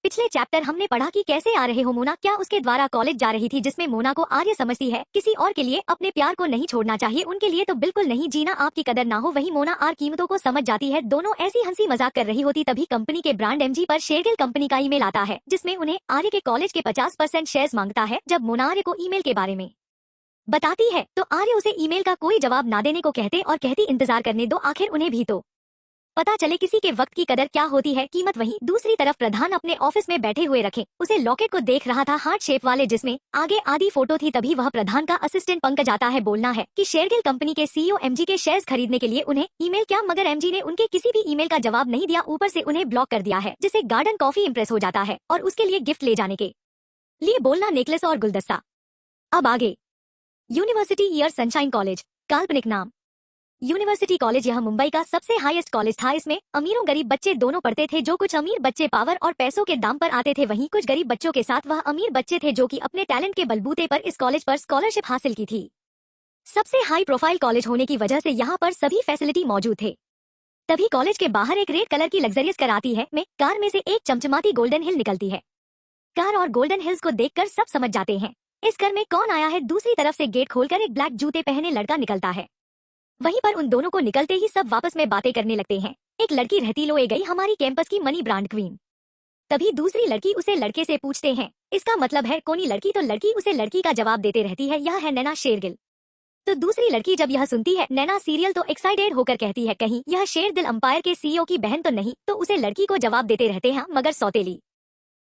पिछले चैप्टर हमने पढ़ा कि कैसे आ रहे हो मोना क्या उसके द्वारा कॉलेज जा रही थी, जिसमें मोना को आर्य समझती है किसी और के लिए अपने प्यार को नहीं छोड़ना चाहिए, उनके लिए तो बिल्कुल नहीं जीना, आपकी कदर ना हो। वही मोना आर कीमतों को समझ जाती है। दोनों ऐसी हंसी मजाक कर रही होती तभी कंपनी के ब्रांड एमजी पर शेरगिल कंपनी का ईमेल आता है, जिसमें उन्हें आर्य के कॉलेज के 50% शेयर्स मांगता है। जब मोना आर्य को ईमेल के बारे में बताती है तो आर्य उसे ईमेल का कोई जवाब ना देने को कहते और कहती इंतजार करने दो, आखिर उन्हें भी तो पता चले किसी के वक्त की कदर क्या होती है, कीमत। वहीं दूसरी तरफ प्रधान अपने ऑफिस में बैठे हुए रखे उसे लॉकेट को देख रहा था, हार्ट शेप वाले, जिसमें आगे आधी फोटो थी। तभी वह प्रधान का असिस्टेंट पंकज आता है। बोलना है कि शेरगिल कंपनी के सीईओ एमजी के शेयर्स खरीदने के लिए उन्हें ईमेल क्या, मगर एमजी ने उनके किसी भी ईमेल का जवाब नहीं दिया, ऊपर से उन्हें ब्लॉक कर दिया है, जिससे गार्डन कॉफी इंप्रेस हो जाता है और उसके लिए गिफ्ट ले जाने के लिए बोलना नेकलेस और गुलदस्ता। अब आगे यूनिवर्सिटी ईयर सनशाइन कॉलेज, काल्पनिक नाम यूनिवर्सिटी कॉलेज। यह मुंबई का सबसे हाईएस्ट कॉलेज था। इसमें अमीरों गरीब बच्चे दोनों पढ़ते थे। जो कुछ अमीर बच्चे पावर और पैसों के दाम पर आते थे, वहीं कुछ गरीब बच्चों के साथ वह अमीर बच्चे थे जो कि अपने टैलेंट के बलबूते पर इस कॉलेज पर स्कॉलरशिप हासिल की थी। सबसे हाई प्रोफाइल कॉलेज होने की वजह से यहाँ पर सभी फैसिलिटी मौजूद थे। तभी कॉलेज के बाहर एक रेड कलर की लग्जरियस कार आती है। में कार में से एक चमचमाती गोल्डन हिल निकलती है। कार और गोल्डन हिल्स को देखकर सब समझ जाते हैं इस घर में कौन आया है। दूसरी तरफ से गेट खोलकर एक ब्लैक जूते पहने लड़का निकलता है। वहीं पर उन दोनों को निकलते ही सब वापस में बातें करने लगते हैं। एक लड़की रहती, लो ये गई हमारी कैंपस की मनी ब्रांड क्वीन। तभी दूसरी लड़की उसे लड़के से पूछते हैं इसका मतलब है कोनी लड़की, तो लड़की उसे लड़की का जवाब देते रहती है, यह है नैना शेरगिल। तो दूसरी लड़की जब यह सुनती है नैना सीरियल तो एक्साइटेड होकर कहती है कहीं यह शेरदिल अंपायर के सीईओ की बहन तो नहीं। तो उसे लड़की को जवाब देते रहते हैं मगर सौतेली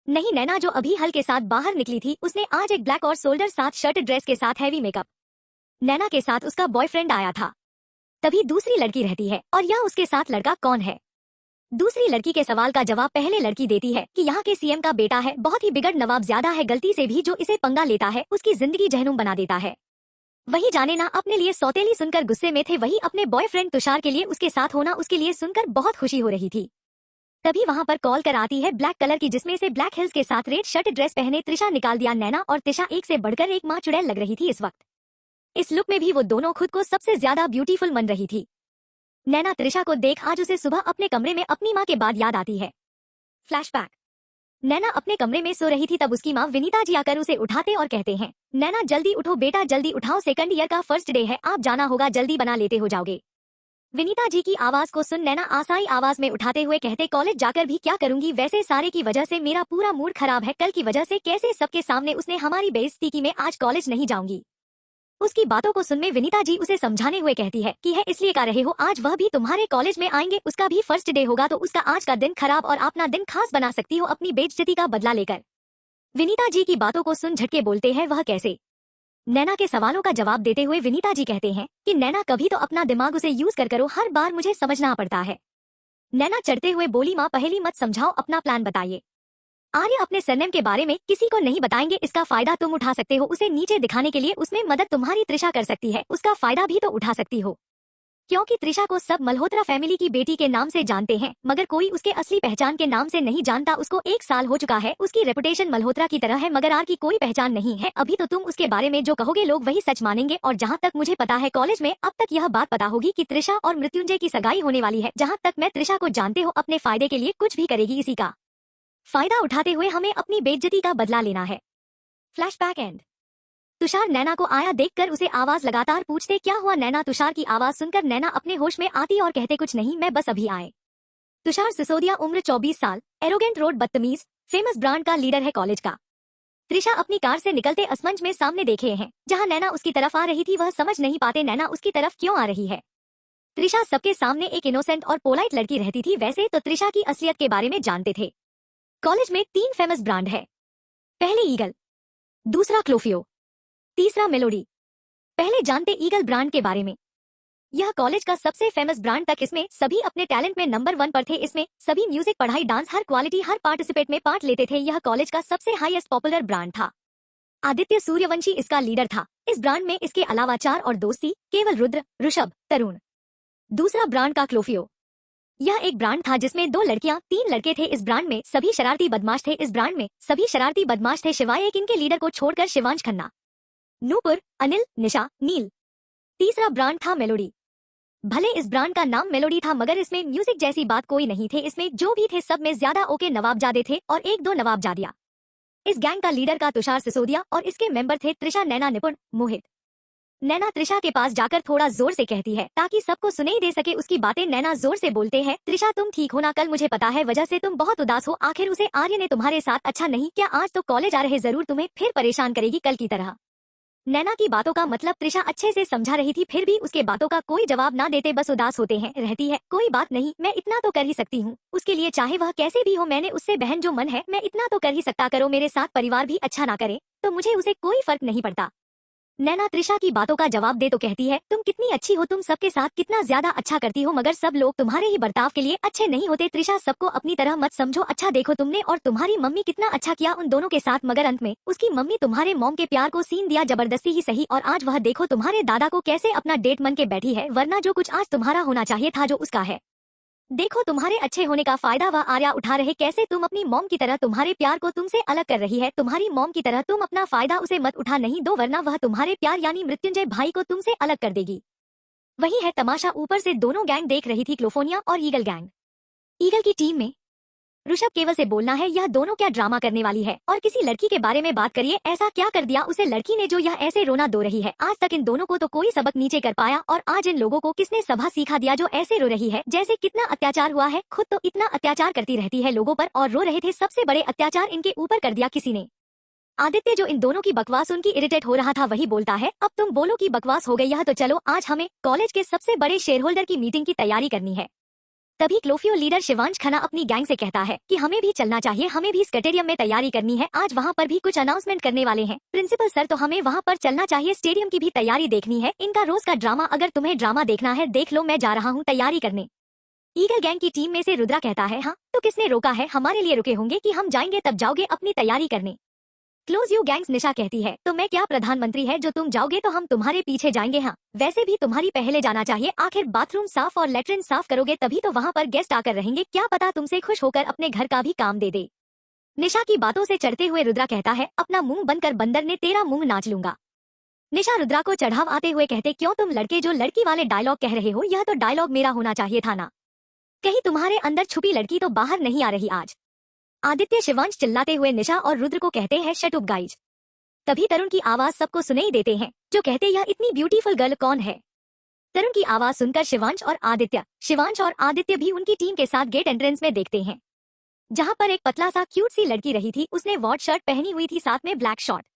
नहीं। नैना जो अभी हल के साथ बाहर निकली थी, उसने आज एक ब्लैक और शोल्डर साथ शर्ट ड्रेस के साथ हैवी मेकअप। नैना के साथ उसका बॉयफ्रेंड आया था। तभी दूसरी लड़की रहती है और यह उसके साथ लड़का कौन है। दूसरी लड़की के सवाल का जवाब पहले लड़की देती है कि यहाँ के सीएम का बेटा है, बहुत ही बिगड़ नवाब ज्यादा है, गलती से भी जो इसे पंगा लेता है उसकी जिंदगी जहनुम बना देता है। वही जाने ना अपने लिए सौतेली सुनकर गुस्से में थे, वही अपने बॉयफ्रेंड तुषार के लिए उसके साथ होना उसके लिए सुनकर बहुत खुशी हो रही थी। तभी वहाँ पर कॉल कर आती है ब्लैक कलर की, जिसमें से ब्लैक हिल्स के साथ रेड शर्ट ड्रेस पहने त्रिशा निकाल दिया। नैना और त्रिशा एक से बढ़कर एक माँ चुड़ैल लग रही थी इस वक्त। इस लुक में भी वो दोनों खुद को सबसे ज्यादा ब्यूटीफुल मन रही थी। नैना त्रिशा को देख आज उसे सुबह अपने कमरे में अपनी माँ के बाद याद आती है। फ्लैशबैक, नैना अपने कमरे में सो रही थी, तब उसकी माँ विनीता जी आकर उसे उठाते और कहते हैं नैना जल्दी उठो बेटा, जल्दी उठाओ, सेकंड ईयर का फर्स्ट डे है, आप जाना होगा, जल्दी बना लेते हो जाओगे। विनीता जी की आवाज को सुन नैना आसाई आवाज में उठाते हुए कहते कॉलेज जाकर भी क्या करूंगी, वैसे सारे की वजह से मेरा पूरा मूड खराब है, कल की वजह से कैसे सबके सामने उसने हमारी बेइज्जती की, मैं आज कॉलेज नहीं जाऊंगी। उसकी बातों को सुन में विनीता जी उसे समझाने हुए कहती है कि है इसलिए कर रहे हो, आज वह भी तुम्हारे कॉलेज में आएंगे, उसका भी फर्स्ट डे होगा तो उसका आज का दिन खराब और अपना दिन खास बना सकती हो अपनी बेइज्जती का बदला लेकर। विनीता जी की बातों को सुन झटके बोलते हैं वह कैसे। नैना के सवालों का जवाब देते हुए विनीता जी कहते हैं कि नैना कभी तो अपना दिमाग उसे यूज कर करो, हर बार मुझे समझना पड़ता है। नैना चढ़ते हुए बोली माँ पहली मत समझाओ, अपना प्लान बताइए। आर्य अपने सरनेम के बारे में किसी को नहीं बताएंगे, इसका फायदा तुम उठा सकते हो, उसे नीचे दिखाने के लिए उसमें मदद तुम्हारी त्रिशा कर सकती है, उसका फायदा भी तो उठा सकती हो। क्योंकि त्रिशा को सब मल्होत्रा फैमिली की बेटी के नाम से जानते हैं, मगर कोई उसके असली पहचान के नाम से नहीं जानता। उसको 1 साल हो चुका है, उसकी रेपुटेशन मल्होत्रा की तरह है, मगर आर की कोई पहचान नहीं है। अभी तो तुम उसके बारे में जो कहोगे लोग वही सच मानेंगे। और जहाँ तक मुझे पता है कॉलेज में अब तक यह बात पता होगी कि त्रिशा और मृत्युंजय की सगाई होने वाली है। जहाँ तक मैं त्रिशा को जानते हो अपने फायदे के लिए कुछ भी करेगी, इसी का फायदा उठाते हुए हमें अपनी बेइज्जती का बदला लेना है। फ्लैशबैक एंड तुषार नैना को आया देखकर उसे आवाज लगातार पूछते क्या हुआ नैना। तुषार की आवाज सुनकर नैना अपने होश में आती और कहते कुछ नहीं, मैं बस अभी आए। तुषार सिसोदिया, उम्र 24 साल, एरोगेंट रोड, बदतमीज, फेमस ब्रांड का लीडर है कॉलेज का। त्रिशा अपनी कार से निकलते असमंज में सामने देखे हैं, जहां नैना उसकी तरफ आ रही थी वह समझ नहीं पाते नैना उसकी तरफ क्यों आ रही है। त्रिशा सबके सामने एक इनोसेंट और पोलाइट लड़की रहती थी, वैसे तो त्रिशा की असलियत के बारे में जानते थे। कॉलेज में 3 फेमस ब्रांड है, पहले ईगल, दूसरा क्लोफियो, तीसरा मेलोडी। पहले जानते ईगल ब्रांड के बारे में। यह कॉलेज का सबसे फेमस ब्रांड तक, इसमें सभी अपने टैलेंट में नंबर 1 पर थे। इसमें सभी म्यूजिक, पढ़ाई, डांस, हर क्वालिटी, हर पार्टिसिपेट में पार्ट लेते थे। यह कॉलेज का सबसे हाईएस्ट पॉपुलर ब्रांड था। आदित्य सूर्यवंशी इसका लीडर था। इस ब्रांड में इसके अलावा 4 और दोस्ती, केवल, रुद्र, ऋषभ, तरुण। दूसरा ब्रांड का क्लोफियो, यह एक ब्रांड था जिसमें 2 लड़कियां 3 लड़के थे। इस ब्रांड में सभी शरारती बदमाश थे। इस ब्रांड में सभी शरारती बदमाश थे सिवाय एक इनके लीडर को छोड़कर, शिवांश खन्ना, नूपुर, अनिल, निशा, नील। तीसरा ब्रांड था मेलोडी। भले इस ब्रांड का नाम मेलोडी था मगर इसमें म्यूजिक जैसी बात कोई नहीं थे। इसमें जो भी थे सब में ज्यादा ओके नवाबजादे थे और एक दो नवाबजादिया। इस गैंग का लीडर का तुषार सिसोदिया और इसके मेंबर थे त्रिशा, नैना, निपुण, मोहित। नैना त्रिशा के पास जाकर थोड़ा जोर से कहती है ताकि सबको सुनाई दे सके उसकी बातें। नैना जोर से बोलते हैं, त्रिशा तुम ठीक हो ना? कल मुझे पता है वजह से तुम बहुत उदास हो। आखिर उसे आर्य ने तुम्हारे साथ अच्छा नहीं किया? आज तो कॉलेज आ रहे जरूर तुम्हें फिर परेशान करेगी कल की तरह। नैना की बातों का मतलब त्रिशा अच्छे से समझा रही थी, फिर भी उसके बातों का कोई जवाब ना देते बस उदास होते हैं रहती है। कोई बात नहीं, मैं इतना तो कर ही सकती हूँ उसके लिए, चाहे वह कैसे भी हो। मैंने उससे बहन जो मन है मैं इतना तो कर ही सकता। करो मेरे साथ परिवार भी अच्छा ना करे तो मुझे उसे कोई फर्क नहीं पड़ता। नैना त्रिशा की बातों का जवाब दे तो कहती है, तुम कितनी अच्छी हो, तुम सबके साथ कितना ज्यादा अच्छा करती हो मगर सब लोग तुम्हारे ही बर्ताव के लिए अच्छे नहीं होते। त्रिशा सबको अपनी तरह मत समझो। अच्छा देखो तुमने और तुम्हारी मम्मी कितना अच्छा किया उन दोनों के साथ, मगर अंत में उसकी मम्मी तुम्हारे मॉम के प्यार को सीन दिया जबरदस्ती ही सही। और आज वह देखो तुम्हारे दादा को कैसे अपना डेट मन के बैठी है, वरना जो कुछ आज तुम्हारा होना चाहिए था जो उसका है। देखो तुम्हारे अच्छे होने का फायदा वह आर्या उठा रहे, कैसे तुम अपनी मॉम की तरह तुम्हारे प्यार को तुमसे अलग कर रही है। तुम्हारी मॉम की तरह तुम अपना फायदा उसे मत उठा नहीं दो, वरना वह तुम्हारे प्यार यानी मृत्युंजय भाई को तुमसे अलग कर देगी। वही है तमाशा। ऊपर से दोनों गैंग देख रही थी, क्लोफोनिया और ईगल गैंग। ईगल की टीम में ऋषभ केवल से बोलना है, यह दोनों क्या ड्रामा करने वाली है और किसी लड़की के बारे में बात करिए। ऐसा क्या कर दिया उसे लड़की ने जो यह ऐसे रोना दो रही है? आज तक इन दोनों को तो कोई सबक नीचे कर पाया और आज इन लोगों को किसने सबक सिखा दिया जो ऐसे रो रही है जैसे कितना अत्याचार हुआ है। खुद तो इतना अत्याचार करती रहती है लोगों पर और रो रहे थे, सबसे बड़े अत्याचार इनके ऊपर कर दिया किसी ने। आदित्य जो इन दोनों की बकवास उनकी इरिटेट हो रहा था वही बोलता है, अब तुम बोलो कि बकवास हो गई यह तो चलो, आज हमें कॉलेज के सबसे बड़े शेयर होल्डर की मीटिंग की तैयारी करनी है। तभी क्लोफियो लीडर शिवांश खन्ना अपनी गैंग से कहता है कि हमें भी चलना चाहिए, हमें भी स्टेडियम में तैयारी करनी है, आज वहाँ पर भी कुछ अनाउंसमेंट करने वाले हैं प्रिंसिपल सर, तो हमें वहाँ पर चलना चाहिए, स्टेडियम की भी तैयारी देखनी है। इनका रोज का ड्रामा, अगर तुम्हें ड्रामा देखना है देख लो, मैं जा रहा हूँ तैयारी करने। ईगल गैंग की टीम में से रुद्रा कहता है, हाँ तो किसने रोका है, हमारे लिए रुके होंगे कि हम जाएंगे तब जाओगे अपनी तैयारी करने। क्लोज यू गैंग्स निशा कहती है, तो मैं क्या प्रधानमंत्री है जो तुम जाओगे तो हम तुम्हारे पीछे जाएंगे? हाँ वैसे भी तुम्हारी पहले जाना चाहिए, आखिर बाथरूम साफ और लेटरिन साफ करोगे तभी तो वहाँ पर गेस्ट आकर रहेंगे, क्या पता तुमसे खुश होकर अपने घर का भी काम दे दे। निशा की बातों से चढ़ते हुए रुद्रा कहता है, अपना मुंह बनकर बंदर ने तेरा मुंह नाच लूंगा। निशा रुद्रा को चढ़ाव आते हुए कहते, क्यों तुम लड़के जो लड़की वाले डायलॉग कह रहे हो यह तो डायलॉग मेरा होना चाहिए था ना, कहीं तुम्हारे अंदर छुपी लड़की तो बाहर नहीं आ रही आज। आदित्य शिवांश चिल्लाते हुए निशा और रुद्र को कहते हैं, शट अप गाइज। तभी तरुण की आवाज सबको सुनाई देते हैं जो कहते, यह इतनी ब्यूटीफुल गर्ल कौन है? तरुण की आवाज सुनकर शिवांश और आदित्य भी उनकी टीम के साथ गेट एंट्रेंस में देखते हैं, जहां पर एक पतला सा क्यूट सी लड़की रही थी, उसने वॉट शर्ट पहनी हुई थी साथ में ब्लैक शॉर्ट।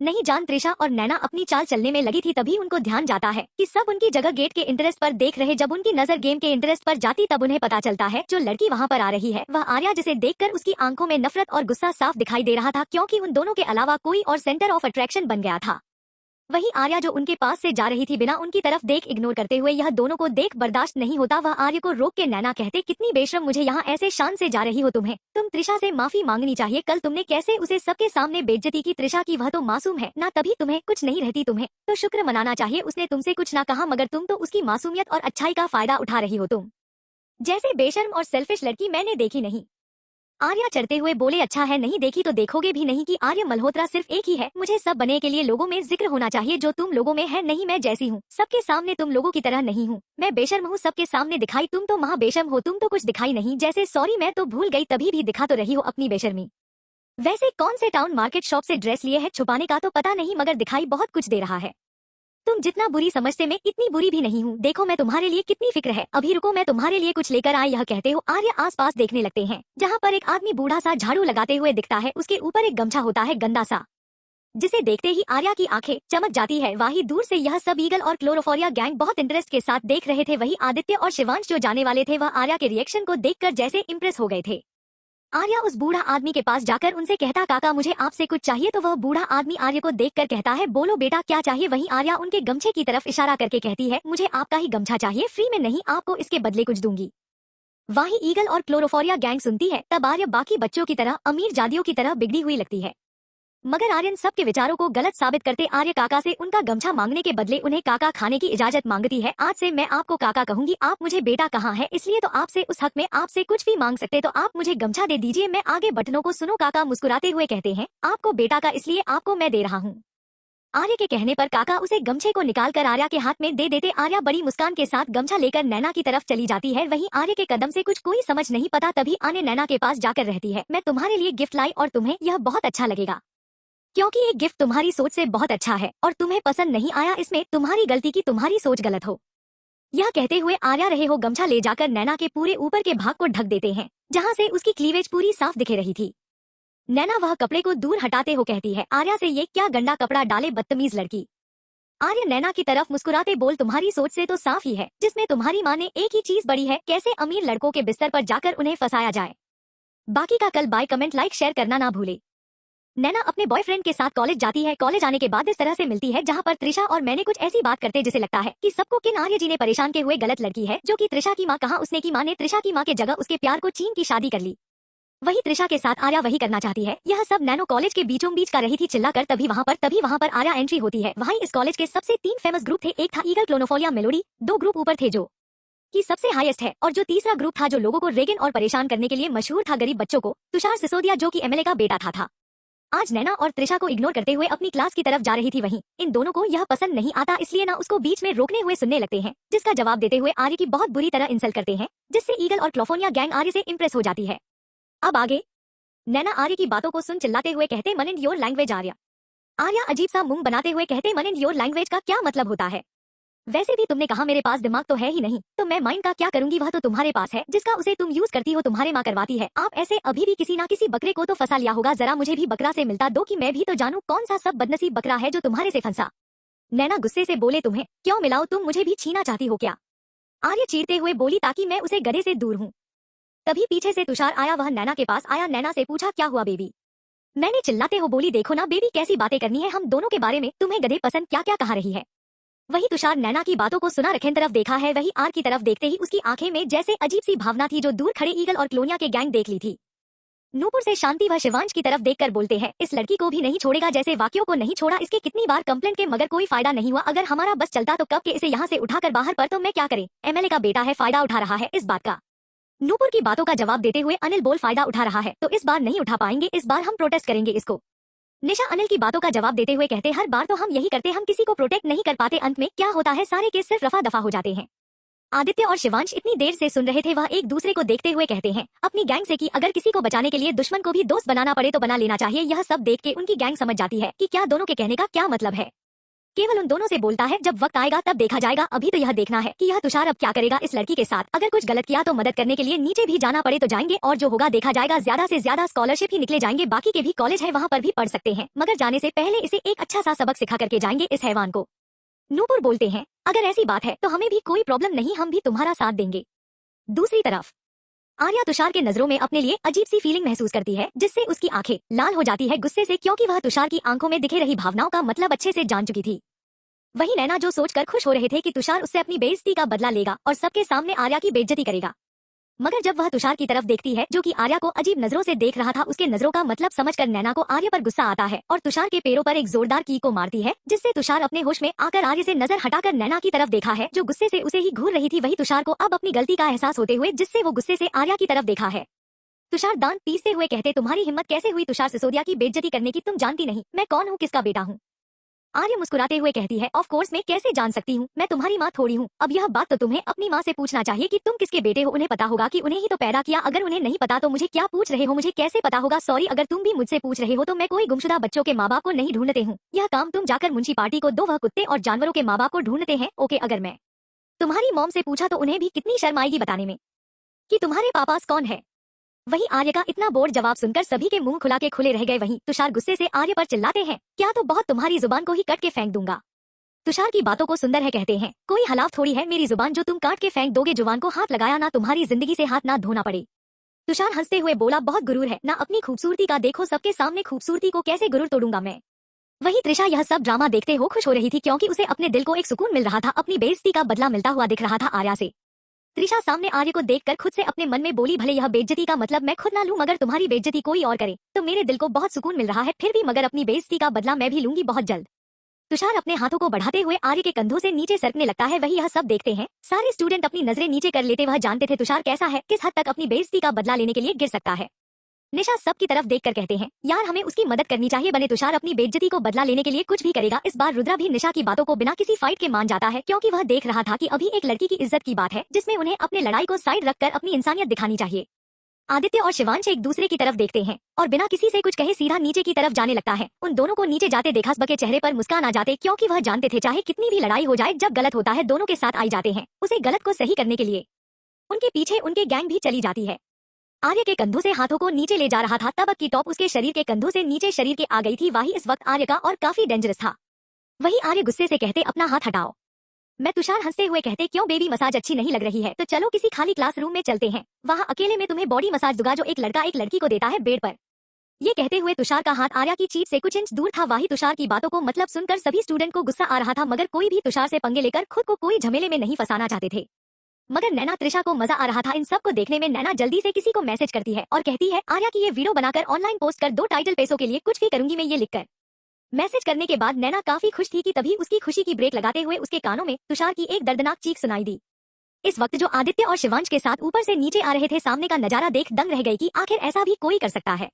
नहीं जान त्रिशा और नैना अपनी चाल चलने में लगी थी, तभी उनको ध्यान जाता है कि सब उनकी जगह गेट के इंटरेस्ट पर देख रहे। जब उनकी नजर गेम के इंटरेस्ट पर जाती तब उन्हें पता चलता है जो लड़की वहां पर आ रही है वह आर्या, जिसे देखकर उसकी आंखों में नफरत और गुस्सा साफ दिखाई दे रहा था, क्योंकि उन दोनों के अलावा कोई और सेंटर ऑफ अट्रैक्शन बन गया था। वही आर्या जो उनके पास से जा रही थी बिना उनकी तरफ देख इग्नोर करते हुए, यह दोनों को देख बर्दाश्त नहीं होता। वह आर्य को रोक के नैना कहते, कितनी बेशर्म, मुझे यहाँ ऐसे शान से जा रही हो, तुम त्रिशा से माफी मांगनी चाहिए, कल तुमने कैसे उसे सबके सामने बेइज्जती की। त्रिशा की वह तो मासूम है ना, तभी तुम्हें कुछ नहीं रहती, तुम्हें तो शुक्र मनाना चाहिए उसने तुमसे कुछ ना कहा, मगर तुम तो उसकी मासूमियत और अच्छाई का फायदा उठा रही हो। तुम जैसे बेशर्म और सेल्फिश लड़की मैंने देखी नहीं। आर्या चढ़ते हुए बोले, अच्छा है नहीं देखी तो देखोगे भी नहीं कि आर्य मल्होत्रा सिर्फ एक ही है, मुझे सब बने के लिए लोगों में जिक्र होना चाहिए जो तुम लोगों में है, नहीं मैं जैसी हूँ सबके सामने तुम लोगों की तरह नहीं हूँ, मैं बेशर्म हूँ सबके सामने दिखाई, तुम तो महा बेशर्म हो, तुम तो कुछ दिखाई नहीं जैसे, सॉरी मैं तो भूल गई, तभी भी दिखा तो रही हो अपनी बेशर्मी। वैसे कौन से टाउन मार्केट शॉप से ड्रेस लिए है, छुपाने का तो पता नहीं मगर दिखाई बहुत कुछ दे रहा है। तुम जितना बुरी समझते मैं इतनी बुरी भी नहीं हूँ, देखो मैं तुम्हारे लिए कितनी फिक्र है, अभी रुको मैं तुम्हारे लिए कुछ लेकर आए। यह कहते हो आर्य आसपास देखने लगते हैं, जहाँ पर एक आदमी बूढ़ा सा झाड़ू लगाते हुए दिखता है, उसके ऊपर एक गमछा होता है गंदा सा, जिसे देखते ही आर्या की आंखें चमक जाती है। वही दूर से यह सब ईगल और क्लोरोफोरिया गैंग बहुत इंटरेस्ट के साथ देख रहे थे। वही आदित्य और शिवांश जो जाने वाले थे वह आर्या के रिएक्शन को देखकर जैसे इम्प्रेस हो गए थे। आर्या उस बूढ़ा आदमी के पास जाकर उनसे कहता, काका मुझे आपसे कुछ चाहिए, तो वह बूढ़ा आदमी आर्य को देखकर कहता है, बोलो बेटा क्या चाहिए। वहीं आर्या उनके गमछे की तरफ इशारा करके कहती है, मुझे आपका ही गमछा चाहिए, फ्री में नहीं, आपको इसके बदले कुछ दूंगी। वहीं ईगल और क्लोरोफोरिया गैंग सुनती है तब आर्य बाकी बच्चों की तरह अमीर जादियों की तरह बिगड़ी हुई लगती है, मगर आर्यन सबके विचारों को गलत साबित करते आर्य काका से उनका गमछा मांगने के बदले उन्हें काका खाने की इजाजत मांगती है। आज से मैं आपको काका कहूंगी, आप मुझे बेटा कहाँ है, इसलिए तो आपसे उस हक में आपसे कुछ भी मांग सकते, तो आप मुझे गमछा दे दीजिए, मैं आगे बटनों को सुनो। काका मुस्कुराते हुए कहते हैं, आपको बेटा का इसलिए आपको मैं दे रहा हूँ, आर्य के कहने पर काका उसे गमछे को निकालकर आर्या के हाथ में दे देते। आर्या बड़ी मुस्कान के साथ गमछा लेकर नैना की तरफ चली जाती है। वहीं आर्य के कदम से कुछ कोई समझ नहीं पता, तभी आने नैना के पास जाकर रहती है। मैं तुम्हारे लिए गिफ्ट लाई और तुम्हें यह बहुत अच्छा लगेगा, क्योंकि ये गिफ्ट तुम्हारी सोच से बहुत अच्छा है और तुम्हें पसंद नहीं आया, इसमें तुम्हारी गलती की तुम्हारी सोच गलत हो। यह कहते हुए आर्या रहे हो गमछा ले जाकर नैना के पूरे ऊपर के भाग को ढक देते हैं, जहां से उसकी क्लीवेज पूरी साफ दिखे रही थी। नैना वह कपड़े को दूर हटाते हो कहती है, आर्या से ये क्या गंदा कपड़ा डाले, बदतमीज लड़की। आर्य नैना की तरफ मुस्कुराते बोल, तुम्हारी सोच से तो साफ ही है, जिसमें तुम्हारी माँ ने एक ही चीज बड़ी है, कैसे अमीर लड़कों के बिस्तर पर जाकर उन्हें फंसाया जाए। बाकी का कल बाय कमेंट लाइक शेयर करना ना भूले। नैना अपने बॉयफ्रेंड के साथ कॉलेज जाती है। कॉलेज आने के बाद इस तरह से मिलती है जहां पर त्रिशा और मैंने कुछ ऐसी बात करते जिसे लगता है कि सबको किन आर्य जी ने परेशान के हुए गलत लड़की है जो कि त्रिशा की माँ। कहा उसने की माँ ने त्रिशा की माँ के जगह उसके प्यार को चीन की शादी कर ली। वही त्रिशा के साथ आर्या वही करना चाहती है। यह सब नैनो कॉलेज के बीचों बीच का रही थी चिल्ला कर, तभी वहाँ पर आर्या एंट्री होती है। वहीं इस कॉलेज के सबसे 3 फेमस ग्रुप थे। एक था ईगल क्लोनोफोलिया मेलोडी, 2 ग्रुप ऊपर थे जो कि सबसे हाईएस्ट है, और जो तीसरा ग्रुप था जो लोगों को रेगन और परेशान करने के लिए मशहूर था, गरीब बच्चों को, तुषार सिसोदिया जो कि एमएलए का बेटा था। आज नैना और त्रिशा को इग्नोर करते हुए अपनी क्लास की तरफ जा रही थी। वहीं इन दोनों को यह पसंद नहीं आता, इसलिए ना उसको बीच में रोकने हुए सुनने लगते हैं, जिसका जवाब देते हुए आर्य की बहुत बुरी तरह इंसल्ट करते हैं, जिससे ईगल और क्लोफोनिया गैंग आर्य से इम्प्रेस हो जाती है। अब आगे नैना आर्य की बातों को सुन चिल्लाते हुए कहते, मन in your language Arya. Arya अजीब सा मुंह बनाते हुए कहते, मन इन योर लैंग्वेज का क्या मतलब होता है? वैसे भी तुमने कहा मेरे पास दिमाग तो है ही नहीं, तो मैं माइंड का क्या करूंगी, वह तो तुम्हारे पास है, जिसका उसे तुम यूज करती हो, तुम्हारे माँ करवाती है। आप ऐसे अभी भी किसी ना किसी बकरे को तो फंसा लिया होगा, जरा मुझे भी बकरा से मिलता दो कि मैं भी तो जानूं कौन सा सब बदनसीब बकरा है जो तुम्हारे से फंसा। नैना गुस्से से बोले, तुम्हें क्यों मिलाओ, तुम मुझे भी छीना चाहती हो क्या? आर्य चीरते हुए बोली, ताकि मैं उसे गधे से दूर हूँ। तभी पीछे से तुषार आया, वह नैना के पास आया, नैना से पूछा, क्या हुआ बेबी? मैंने चिल्लाते हो बोली, देखो ना बेबी कैसी बातें करनी है हम दोनों के बारे में, तुम्हें गधे पसंद क्या क्या कहा रही है। वही तुषार नैना की बातों को सुना रखें तरफ देखा है। वही आर की तरफ देखते ही उसकी आंखें में जैसे अजीब सी भावना थी जो दूर खड़े ईगल और क्लोनिया के गैंग देख ली थी। नूपुर से शांति व शिवांश की तरफ देखकर बोलते हैं, इस लड़की को भी नहीं छोड़ेगा, जैसे वाक्यों को नहीं छोड़ा, इसके कितनी बार कंप्लेंट के मगर कोई फायदा नहीं हुआ। अगर हमारा बस चलता तो कब के इसे यहाँ से उठाकर बाहर, पर तो मैं क्या करें, एमएलए का बेटा है, फायदा उठा रहा है इस बात का। नूपुर की बातों का जवाब देते हुए अनिल बोल, फायदा उठा रहा है तो इस बार नहीं उठा पाएंगे, इस बार हम प्रोटेस्ट करेंगे इसको। निशा अनिल की बातों का जवाब देते हुए कहते, हर बार तो हम यही करते, हम किसी को प्रोटेक्ट नहीं कर पाते, अंत में क्या होता है, सारे केस सिर्फ रफा दफा हो जाते हैं। आदित्य और शिवांश इतनी देर से सुन रहे थे, वह एक दूसरे को देखते हुए कहते हैं अपनी गैंग से कि अगर किसी को बचाने के लिए दुश्मन को भी दोस्त बनाना पड़े तो बना लेना चाहिए। यह सब देख के उनकी गैंग समझ जाती है कि क्या दोनों के कहने का क्या मतलब है। केवल उन दोनों से बोलता है, जब वक्त आएगा तब देखा जाएगा, अभी तो यह देखना है कि यह तुषार अब क्या करेगा इस लड़की के साथ। अगर कुछ गलत किया तो मदद करने के लिए नीचे भी जाना पड़े तो जाएंगे, और जो होगा देखा जाएगा। ज्यादा से ज्यादा स्कॉलरशिप ही निकले जाएंगे, बाकी के भी कॉलेज है वहाँ पर भी पढ़ सकते हैं, मगर जाने से पहले इसे एक अच्छा सा सबक सिखा करके जाएंगे इस हैवान को। नूपुर बोलते हैं, अगर ऐसी बात है तो हमें भी कोई प्रॉब्लम नहीं, हम भी तुम्हारा साथ देंगे। दूसरी तरफ आर्या तुषार के नजरों में अपने लिए अजीब सी फीलिंग महसूस करती है, जिससे उसकी आंखें लाल हो जाती है गुस्से से, क्योंकि वह तुषार की आंखों में दिखे रही भावनाओं का मतलब अच्छे से जान चुकी थी। वही नैना जो सोचकर खुश हो रहे थे कि तुषार उससे अपनी बेइज्जती का बदला लेगा और सबके सामने आर्या की बेइज्जती करेगा, मगर जब वह तुषार की तरफ देखती है जो कि आर्या को अजीब नजरों से देख रहा था, उसके नजरों का मतलब समझकर नैना को आर्या पर गुस्सा आता है और तुषार के पैरों पर एक जोरदार की को मारती है, जिससे तुषार अपने होश में आकर आर्य से नजर हटाकर नैना की तरफ देखा है जो गुस्से से उसे ही घूर रही थी। वही तुषार को अब अपनी गलती का एहसास होते हुए, जिससे वो गुस्से से आर्या की तरफ देखा है। तुषार दांत पीसते हुए कहते, तुम्हारी हिम्मत कैसे हुई तुषार सिसोदिया की बेइज्जती करने की, तुम जानती नहीं मैं कौन हूँ, किसका बेटा हूँ। आर्य मुस्कुराते हुए कहती है, ऑफ कोर्स मैं कैसे जान सकती हूँ, मैं तुम्हारी माँ थोड़ी हूँ। अब यह बात तो तुम्हें अपनी माँ से पूछना चाहिए कि तुम किसके बेटे हो, उन्हें पता होगा कि उन्हें ही तो पैदा किया। अगर उन्हें नहीं पता तो मुझे क्या पूछ रहे हो, मुझे कैसे पता होगा। सॉरी अगर तुम भी मुझसे पूछ रहे हो तो मैं कोई गुमशुदा बच्चों के माँ बाप को नहीं ढूंढते हूँ, यह काम तुम जाकर म्युनिसिपालिटी को दो, वह कुत्ते और जानवरों के माँ बाप को ढूंढते हैं। ओके, अगर मैं तुम्हारी मॉम से पूछा तो उन्हें भी कितनी शर्म आएगी बताने में कि तुम्हारे पापा कौन है। वही आर्य का इतना बोर्ड जवाब सुनकर सभी के मुंह खुला के खुले रह गए। वहीं तुषार गुस्से से आर्य पर चिल्लाते हैं, क्या तो बहुत तुम्हारी जुबान को ही कट के फेंक दूंगा। तुषार की बातों को सुंदर है कहते हैं, कोई हलाव थोड़ी है मेरी जुबान जो तुम काट के फेंक दोगे, जुबान को हाथ लगाया ना तुम्हारी जिंदगी से हाथ ना धोना पड़े। तुषार हंसते हुए बोला, बहुत गुरूर है ना अपनी खूबसूरती का, देखो सबके सामने खूबसूरती को कैसे गुरूर तोड़ूंगा मैं। वही त्रिशा यह सब ड्रामा देखते हो खुश हो रही थी, क्योंकि उसे अपने दिल को एक सुकून मिल रहा था, अपनी बेइज्जती का बदला मिलता हुआ दिख रहा था आर्या से। त्रिशा सामने आर्य को देखकर खुद से अपने मन में बोली, भले यह बेइज्जती का मतलब मैं खुद ना लूं, मगर तुम्हारी बेइज्जती कोई और करे तो मेरे दिल को बहुत सुकून मिल रहा है फिर भी, मगर अपनी बेइज्जती का बदला मैं भी लूंगी बहुत जल्द। तुषार अपने हाथों को बढ़ाते हुए आर्य के कंधों से नीचे सरकने लगता है। वही यह सब देखते हैं सारे स्टूडेंट अपनी नजरें नीचे कर लेते, वह जानते थे तुषार कैसा है, किस हद तक अपनी बेइज्जती का बदला लेने के लिए गिर सकता है। निशा सब की तरफ देखकर कहते हैं, यार हमें उसकी मदद करनी चाहिए। बने तुषार अपनी बेइज्जती को बदला लेने के लिए कुछ भी करेगा। इस बार रुद्रा भी निशा की बातों को बिना किसी फाइट के मान जाता है, क्योंकि वह देख रहा था कि अभी एक लड़की की इज्जत की बात है, जिसमें उन्हें अपने लड़ाई को साइड रखकर अपनी इंसानियत दिखानी चाहिए। आदित्य और शिवांश एक दूसरे की तरफ देखते हैं और बिना किसी से कुछ कहे सीधा नीचे की तरफ जाने लगता है। उन दोनों को नीचे जाते देखा सबके चेहरे पर मुस्कान आ जाते, क्योंकि वह जानते थे चाहे कितनी भी लड़ाई हो जाए, जब गलत होता है दोनों के साथ आई जाते हैं उसे गलत को सही करने के लिए। उनके पीछे उनके गैंग भी चली जाती है। आर्य के कंधों से हाथों को नीचे ले जा रहा था, तब की टॉप उसके शरीर के कंधों से नीचे शरीर के आ गई थी। वही इस वक्त आर्य का और काफी डेंजरस था। वही आर्य गुस्से से कहते, अपना हाथ हटाओ। मैं तुषार हंसते हुए कहते, क्यों बेबी, मसाज अच्छी नहीं लग रही है तो चलो किसी खाली क्लासरूम में चलते हैं, वहाँ अकेले में तुम्हें बॉडी मसाज दूंगा, जो एक लड़का एक लड़की को देता है बेड पर। ये कहते हुए तुषार का हाथ आर्या की चीट से कुछ इंच दूर था। वही तुषार की बातों को मतलब सुनकर सभी स्टूडेंट को गुस्सा आ रहा था, मगर कोई भी तुषार से पंगे लेकर खुद को कोई झमेले में नहीं फंसाना चाहते थे। मगर नैना त्रिशा को मजा आ रहा था इन सब को देखने में। नैना जल्दी से किसी को मैसेज करती है और कहती है, आर्या की ये वीडियो बनाकर ऑनलाइन पोस्ट कर दो, टाइटल पैसों के लिए कुछ भी करूंगी मैं, ये लिखकर। मैसेज करने के बाद नैना काफी खुश थी कि तभी उसकी खुशी की ब्रेक लगाते हुए उसके कानों में तुषार की एक दर्दनाक चीख सुनाई दी। इस वक्त जो आदित्य और शिवांश के साथ ऊपर से नीचे आ रहे थे, सामने का नजारा देख दंग रह गई कि आखिर ऐसा भी कोई कर सकता है,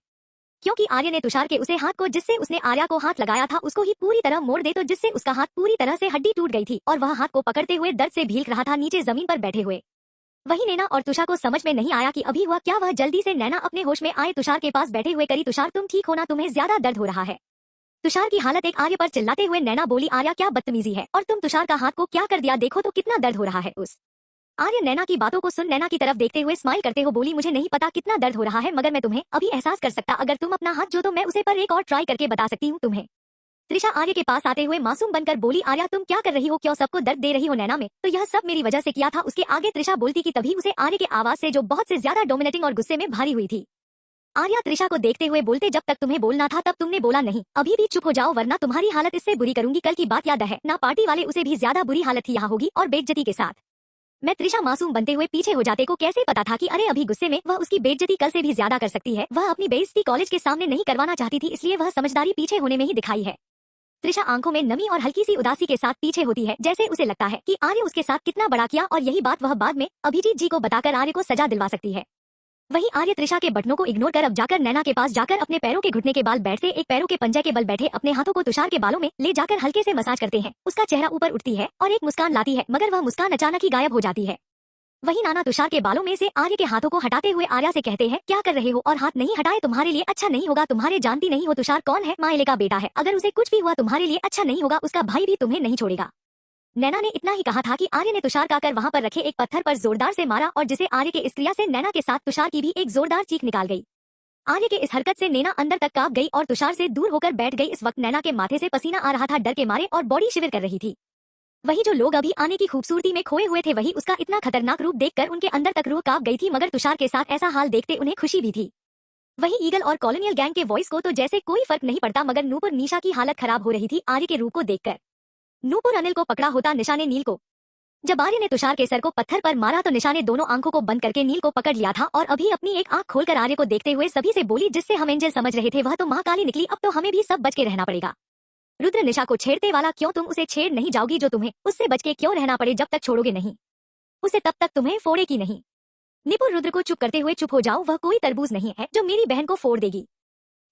क्योंकि आर्य ने तुषार के उसे हाथ को जिससे उसने आर्या को हाथ लगाया था उसको ही पूरी तरह मोड़ दे, तो जिससे उसका हाथ पूरी तरह से हड्डी टूट गई थी और वह हाथ को पकड़ते हुए दर्द से भीग रहा था नीचे जमीन पर बैठे हुए। वही नैना और तुषार को समझ में नहीं आया कि अभी हुआ क्या। वह जल्दी से नैना अपने होश में आए तुषार के पास बैठे हुए करी, तुषार तुम ठीक हो ना, तुम्हें ज्यादा दर्द हो रहा है। तुषार की हालत एक आर्य पर चिल्लाते हुए नैना बोली, आर्या क्या बदतमीजी है, और तुम तुषार का हाथ को क्या कर दिया, देखो तो कितना दर्द हो रहा है उस। आर्य नैना की बातों को सुन नैना की तरफ देखते हुए स्माइल करते हो बोली, मुझे नहीं पता कितना दर्द हो रहा है, मगर मैं तुम्हें अभी एहसास कर सकता, अगर तुम अपना हाथ जो तो मैं उसे पर एक और ट्राई करके बता सकती हूँ तुम्हें। त्रिशा आर्य के पास आते हुए मासूम बनकर बोली, आर्या तुम क्या कर रही हो, क्यों सबको दर्द दे रही हो नैना में, तो यह सब मेरी वजह से किया था। उसके आगे त्रिशा बोलती कि तभी उसे आर्य के आवाज से जो बहुत से ज्यादा डोमिनेटिंग और गुस्से में भारी हुई थी। आर्या त्रिशा को देखते हुए बोलते, जब तक तुम्हें बोलना था तब तुमने बोला नहीं, अभी भी चुप हो जाओ वरना तुम्हारी हालत इससे बुरी करूंगी। कल की बात याद है ना, पार्टी वाले उसे भी ज्यादा बुरी हालत थी यहाँ होगी और बेइज्जती के साथ। मैं त्रिशा मासूम बनते हुए पीछे हो जाते को कैसे पता था कि अरे अभी गुस्से में वह उसकी बेइज्जती कल से भी ज्यादा कर सकती है। वह अपनी बेइज्जती कॉलेज के सामने नहीं करवाना चाहती थी, इसलिए वह समझदारी पीछे होने में ही दिखाई है। त्रिशा आंखों में नमी और हल्की सी उदासी के साथ पीछे होती है, जैसे उसे लगता है कि आर्य उसके साथ कितना बड़ा किया और यही बात वह बाद में अभिजीत जी को बताकर आर्य को सजा दिलवा सकती है। वहीं आर्य त्रिशा के बटनों को इग्नोर कर अब जाकर नैना के पास जाकर अपने पैरों के घुटने के बाल बैठते, एक पैरों के पंजे के बल बैठे अपने हाथों को तुषार के बालों में ले जाकर हल्के से मसाज करते हैं। उसका चेहरा ऊपर उठती है और एक मुस्कान लाती है, मगर वह मुस्कान अचानक ही गायब हो जाती है। वहीं नाना तुषार के बालों में से आर्य के हाथों को हटाते हुए आर्या से कहते हैं, क्या कर रहे हो, और हाथ नहीं हटाए तुम्हारे लिए अच्छा नहीं होगा। तुम्हारे जानती नहीं हो तुषार कौन है, माइले का बेटा है, अगर उसे कुछ भी हुआ तुम्हारे लिए अच्छा नहीं होगा, उसका भाई भी तुम्हें नहीं छोड़ेगा। नैना ने इतना ही कहा था कि आर्य ने तुषार का कर वहां पर रखे एक पत्थर पर जोरदार से मारा, और जिसे आर्य के इस क्रिया से नैना के साथ तुषार की भी एक जोरदार चीख निकाल गई। आर्य के इस हरकत से नैना अंदर तक कांप गई और तुषार से दूर होकर बैठ गई। इस वक्त नैना के माथे से पसीना आ रहा था डर के मारे और बॉडी शिविर कर रही थी। वही जो लोग अभी आने की खूबसूरती में खोए हुए थे, वही उसका इतना खतरनाक रूप देखकर उनके अंदर तक रूह कांप गई थी, मगर तुषार के साथ ऐसा हाल देखते उन्हें खुशी भी थी। वही ईगल और कॉलोनियल गैंग के वॉइस को तो जैसे कोई फर्क नहीं पड़ता, मगर नूपुर निशा की हालत खराब हो रही थी आर्य के रूप को देखकर। नूपुर अनिल को पकड़ा होता, निशा ने नील को। जब आर्य ने तुषार के सर को पत्थर पर मारा तो निशा ने दोनों आंखों को बंद करके नील को पकड़ लिया था और अभी अपनी एक आंख खोलकर आर्य को देखते हुए सभी से बोली, जिससे हम एंजल समझ रहे थे वह तो महाकाली निकली, अब तो हमें भी सब बच के रहना पड़ेगा। रुद्र निशा को छेड़ते वाला, क्यों तुम उसे छेड़ नहीं जाओगी, जो तुम्हें उससे बच के क्यों रहना पड़े, जब तक छोड़ोगे नहीं उसे तब तक तुम्हें फोड़ेगी नहीं। निपुर रुद्र को चुप करते हुए, चुप हो जाओ, वह कोई तरबूज नहीं है जो मेरी बहन को फोड़ देगी।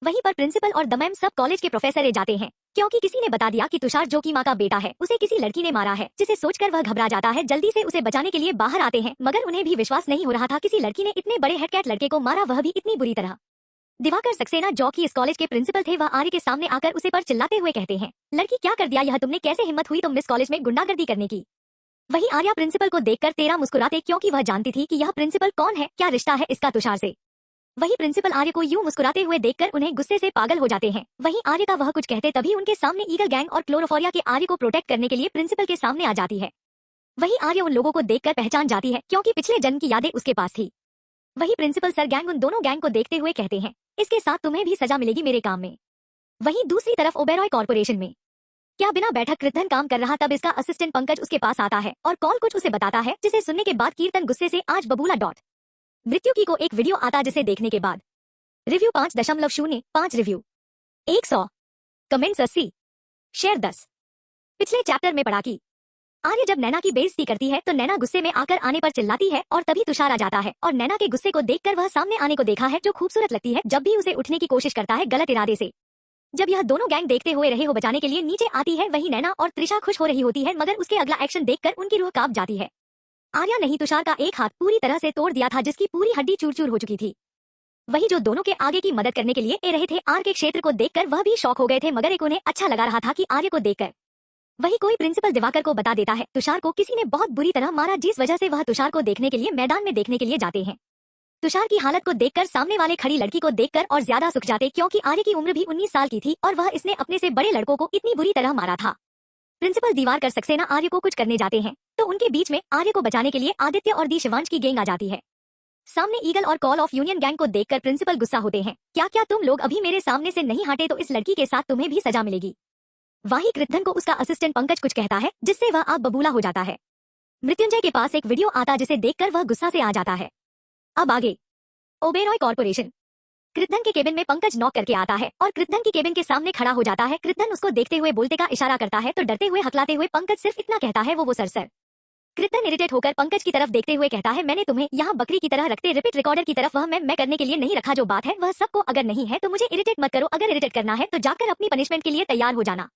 वहीं पर प्रिंसिपल और दमैम सब कॉलेज के प्रोफेसर ए जाते हैं, क्योंकि किसी ने बता दिया कि तुषार जो की माँ का बेटा है उसे किसी लड़की ने मारा है, जिसे सोचकर वह घबरा जाता है। जल्दी से उसे बचाने के लिए बाहर आते हैं, मगर उन्हें भी विश्वास नहीं हो रहा था किसी लड़की ने इतने बड़े हेडकैट लड़के को मारा, वह भी इतनी बुरी तरह। दिवाकर सक्सेना जो कि इस कॉलेज के प्रिंसिपल थे, वह आर्य के सामने आकर उसे पर चिल्लाते हुए कहते हैं, लड़की क्या कर दिया यह तुमने, कैसे हिम्मत हुई तुम मिस कॉलेज में गुंडागर्दी करने की। वही आर्या प्रिंसिपल को देखकर तेरा मुस्कुराते, क्योंकि वह जानती थी कि यह प्रिंसिपल कौन है, क्या रिश्ता है इसका तुषार से। वही प्रिंसिपल आर्य को यूं मुस्कुराते हुए देखकर उन्हें गुस्से से पागल हो जाते हैं। वहीं आर्य का वह कुछ कहते तभी उनके सामने ईगल गैंग और क्लोरोफोरिया के आर्य को प्रोटेक्ट करने के लिए प्रिंसिपल के सामने आ जाती है। वही आर्य उन लोगों को देखकर पहचान जाती है, क्योंकि पिछले जन्म की यादें उसके पास थी। वही प्रिंसिपल सर गैंग उन दोनों गैंग को देखते हुए कहते हैं, इसके साथ तुम्हें भी सजा मिलेगी मेरे काम में। वहीं दूसरी तरफ ओबेरॉय कॉर्पोरेशन में क्या बिना बैठक कृतन काम कर रहा, तब इसका असिस्टेंट पंकज उसके पास आता है और कॉल कुछ उसे बताता है, जिसे सुनने के बाद कीर्तन गुस्से से आज बबूला डॉट मृत्यु की को एक वीडियो आता, जिसे देखने के बाद रिव्यू 5.05 रिव्यू 100 कमेंट्स 80 शेयर 10। पिछले चैप्टर में पढ़ा कि आर्या जब नैना की बेइज्जती करती है तो नैना गुस्से में आकर आने पर चिल्लाती है और तभी तुषार आ जाता है और नैना के गुस्से को देखकर वह सामने आने को देखा है जो खूबसूरत लगती है जब भी उसे उठने की कोशिश करता है गलत इरादे से। जब यह दोनों गैंग देखते हुए रहे हो बचाने के लिए नीचे आती है वहीं नैना और त्रिशा खुश हो रही होती है मगर उसके अगला एक्शन देखकर उनकी रूह कांप जाती है। आर्या नहीं तुषार का एक हाथ पूरी तरह से तोड़ दिया था जिसकी पूरी हड्डी चूर चूर हो चुकी थी। वही जो दोनों के आगे की मदद करने के लिए ए रहे थे आर के क्षेत्र को देखकर वह भी शॉक हो गए थे मगर एक उन्हें अच्छा लगा रहा था कि आर्य को देखकर वही कोई प्रिंसिपल दिवाकर को बता देता है तुषार को किसी ने बहुत बुरी तरह मारा जिस वजह से वह तुषार को देखने के लिए मैदान में देखने के लिए जाते हैं। तुषार की हालत को देखकर सामने वाले खड़ी लड़की को देखकर और ज्यादा सुख जाते क्योंकि आर्य की उम्र भी 19 साल की थी और वह इसने अपने से बड़े लड़कों को इतनी बुरी तरह मारा था। प्रिंसिपल दिवाकर सक्सेना आर्य को कुछ करने जाते हैं तो उनके बीच में आर्य को बचाने के लिए आदित्य और दी शिवांश की गैंग आ जाती है। सामने ईगल और कॉल ऑफ यूनियन गैंग को देखकर प्रिंसिपल गुस्सा होते हैं, क्या तुम लोग अभी मेरे सामने से नहीं हटे तो इस लड़की के साथ तुम्हें भी सजा मिलेगी। वहीं कृद्धन को उसका असिस्टेंट पंकज कुछ कहता है जिससे वह आग बबूला हो जाता है। मृत्युंजय के पास एक वीडियो आता जिसे देखकर वह गुस्सा से आ जाता है। अब आगे ओबेरॉय कॉर्पोरेशन। कृद्धन के केबिन में पंकज नॉक करके आता है और कृद्धन की केबिन के सामने खड़ा हो जाता है। कृद्धन उसको देखते हुए बोलते का इशारा करता है तो डरते हुए हकलाते हुए पंकज सिर्फ इतना कहता है वो सर। कृद्धन इरिटेट होकर पंकज की तरफ देखते हुए कहता है मैंने तुम्हें यहाँ बकरी की तरह रखते रिपीट रिकॉर्डर की तरफ वह मैं करने के लिए नहीं रखा। जो बात है वह सबको अगर नहीं है तो मुझे इरिटेट मत करो। अगर इरिटेट करना है तो जाकर अपनी पनिशमेंट के लिए तैयार हो जाना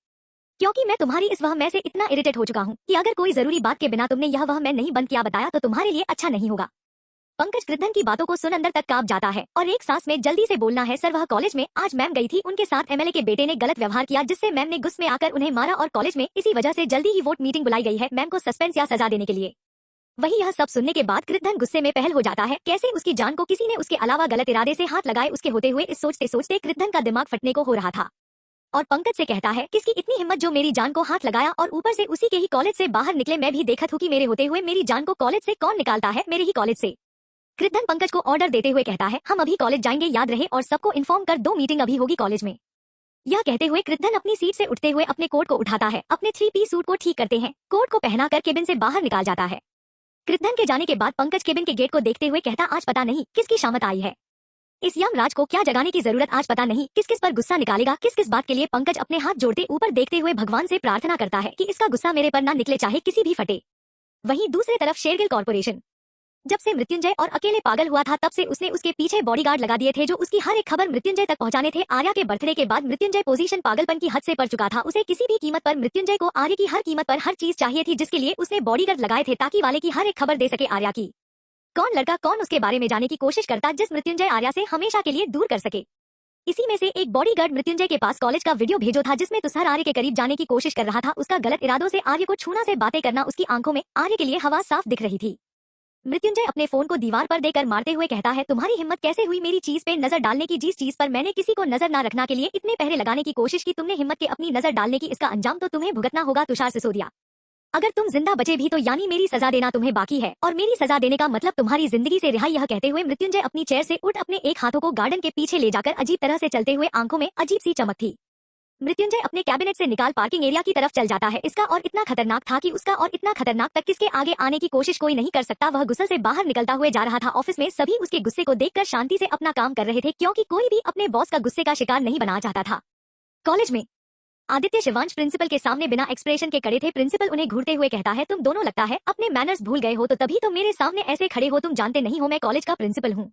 क्योंकि मैं तुम्हारी इस वह मैं से इतना इरिटेट हो चुका हूँ कि अगर कोई जरूरी बात के बिना तुमने यह वह मैं नहीं बंद किया बताया तो तुम्हारे लिए अच्छा नहीं होगा। पंकज कृद्धन की बातों को सुन अंदर तक कांप जाता है और एक सांस में जल्दी से बोलना है सर वह कॉलेज में आज मैम गई थी उनके साथ एमएलए के बेटे ने गलत व्यवहार किया जिससे मैम ने गुस्से में आकर उन्हें मारा और कॉलेज में इसी वजह से जल्दी ही वोट मीटिंग बुलाई गई है मैम को सस्पेंस या सजा देने के लिए। वही यह सब सुनने के बाद कृद्धन गुस्से में पहल हो जाता है कैसे उसकी जान को किसी ने उसके अलावा गलत इरादे से हाथ लगाए उसके होते हुए इस सोचते सोचते कृद्धन का दिमाग फटने को हो रहा था और पंकज से कहता है किसकी इतनी हिम्मत जो मेरी जान को हाथ लगाया और ऊपर से उसी के ही कॉलेज से बाहर निकले। मैं भी देखा हूँ कि मेरे होते हुए मेरी जान को कॉलेज से कौन निकालता है, मेरे ही कॉलेज से। कृद्धन पंकज को ऑर्डर देते हुए कहता है हम अभी कॉलेज जाएंगे याद रहे और सबको इन्फॉर्म कर दो मीटिंग अभी होगी कॉलेज में। यह कहते हुए कृद्धन अपनी सीट से उठते हुए अपने कोट को उठाता है, अपने 3 पीस सूट को ठीक करते हैं, कोट को पहनाकर केबिन से बाहर निकाल जाता है। कृद्धन के जाने के बाद पंकज केबिन के गेट को देखते हुए कहता आज पता नहीं किसकी शामत आई है, इस यमराज को क्या जगाने की जरूरत, आज पता नहीं किस किस पर गुस्सा निकालेगा, किस किस बात के लिए। पंकज अपने हाथ जोड़ते ऊपर देखते हुए भगवान से प्रार्थना करता है कि इसका गुस्सा मेरे पर ना निकले चाहे किसी भी फटे। वहीं दूसरी तरफ शेरगिल कॉर्पोरेशन। जब से मृत्युंजय और अकेले पागल हुआ था तब से उसने उसके पीछे बॉडीगार्ड लगा दिए थे जो उसकी हर एक खबर मृत्युंजय तक पहुंचाने थे। आर्या के बर्थडे के बाद मृत्युंजय पोजीशन पागलपन की हद से पड़ चुका था, उसे किसी भी कीमत पर मृत्युंजय को आर्या की हर कीमत पर हर चीज चाहिए थी जिसके लिए उसने बॉडीगार्ड लगाए थे ताकि वाले की हर एक खबर दे सके आर्या की। कौन लड़का कौन उसके बारे में जाने की कोशिश करता जिस मृत्युंजय आर्या से हमेशा के लिए दूर कर सके। इसी में से एक बॉडीगार्ड मृत्युंजय के पास कॉलेज का वीडियो भेजो था जिसमें तुषार आर्य के करीब जाने की कोशिश कर रहा था। उसका गलत इरादों से आर्य को छूना से बातें करना उसकी आंखों में आर्य के लिए हवा साफ दिख रही थी। मृत्युंजय अपने फोन को दीवार पर देकर मारते हुए कहता है तुम्हारी हिम्मत कैसे हुई मेरी चीज पे नजर डालने की, जिस चीज पर मैंने किसी को नजर न रखना के लिए इतने पहरे लगाने की कोशिश की, तुमने हिम्मत के अपनी नजर डालने की, इसका अंजाम तो तुम्हें भुगतना होगा तुषार सिसोदिया। अगर तुम जिंदा बचे भी तो यानी मेरी सजा देना तुम्हें बाकी है और मेरी सजा देने का मतलब तुम्हारी जिंदगी से रिहाई। यह कहते हुए मृत्युंजय अपनी चेयर से उठ अपने एक हाथों को गार्डन के पीछे ले जाकर अजीब तरह से चलते हुए आंखों में अजीब सी चमक थी। मृत्युंजय अपने कैबिनेट से निकाल पार्किंग एरिया की तरफ चल जाता है। इसका और इतना खतरनाक था कि उसका और इतना खतरनाक तक किसके आगे आने की कोशिश कोई नहीं कर सकता। वह गुस्से से बाहर निकलता हुए जा रहा था। ऑफिस में सभी उसके गुस्से को देखकर शांति से अपना काम कर रहे थे क्योंकि कोई भी अपने बॉस का गुस्से का शिकार नहीं बनना चाहता था। कॉलेज में आदित्य शिवांश प्रिंसिपल के सामने बिना एक्सप्रेशन के खड़े थे। प्रिंसिपल उन्हें घूरते हुए कहता है तुम दोनों लगता है अपने मैनर्स भूल गए हो, तो तभी तो मेरे सामने ऐसे खड़े हो। तुम जानते नहीं हो मैं कॉलेज का प्रिंसिपल हूँ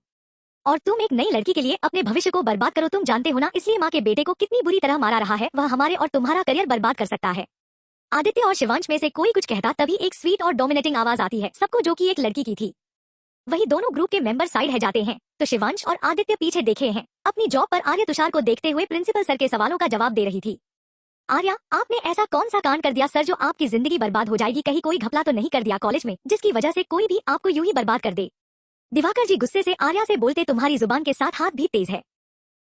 और तुम एक नई लड़की के लिए अपने भविष्य को बर्बाद करो। तुम जानते हो ना इसलिए माँ के बेटे को कितनी बुरी तरह मारा रहा है, वह हमारे और तुम्हारा करियर बर्बाद कर सकता है। आदित्य और शिवांश में से कोई कुछ कहता तभी एक स्वीट और डोमिनेटिंग आवाज आती है सबको, जो कि एक लड़की की थी। वही दोनों ग्रुप के मेंबर साइड है जाते हैं तो शिवांश और आदित्य पीछे देखे हैं। अपनी जॉब पर आर्या तुषार को देखते हुए प्रिंसिपल सर के सवालों का जवाब दे रही थी। आर्या आपने ऐसा कौन सा कांड कर दिया सर जो आपकी जिंदगी बर्बाद हो जाएगी, कहीं कोई घपला तो नहीं कर दिया कॉलेज में जिसकी वजह से कोई भी आपको यूं ही बर्बाद कर दे। दिवाकर जी गुस्से से आर्या से बोलते तुम्हारी जुबान के साथ हाथ भी तेज है।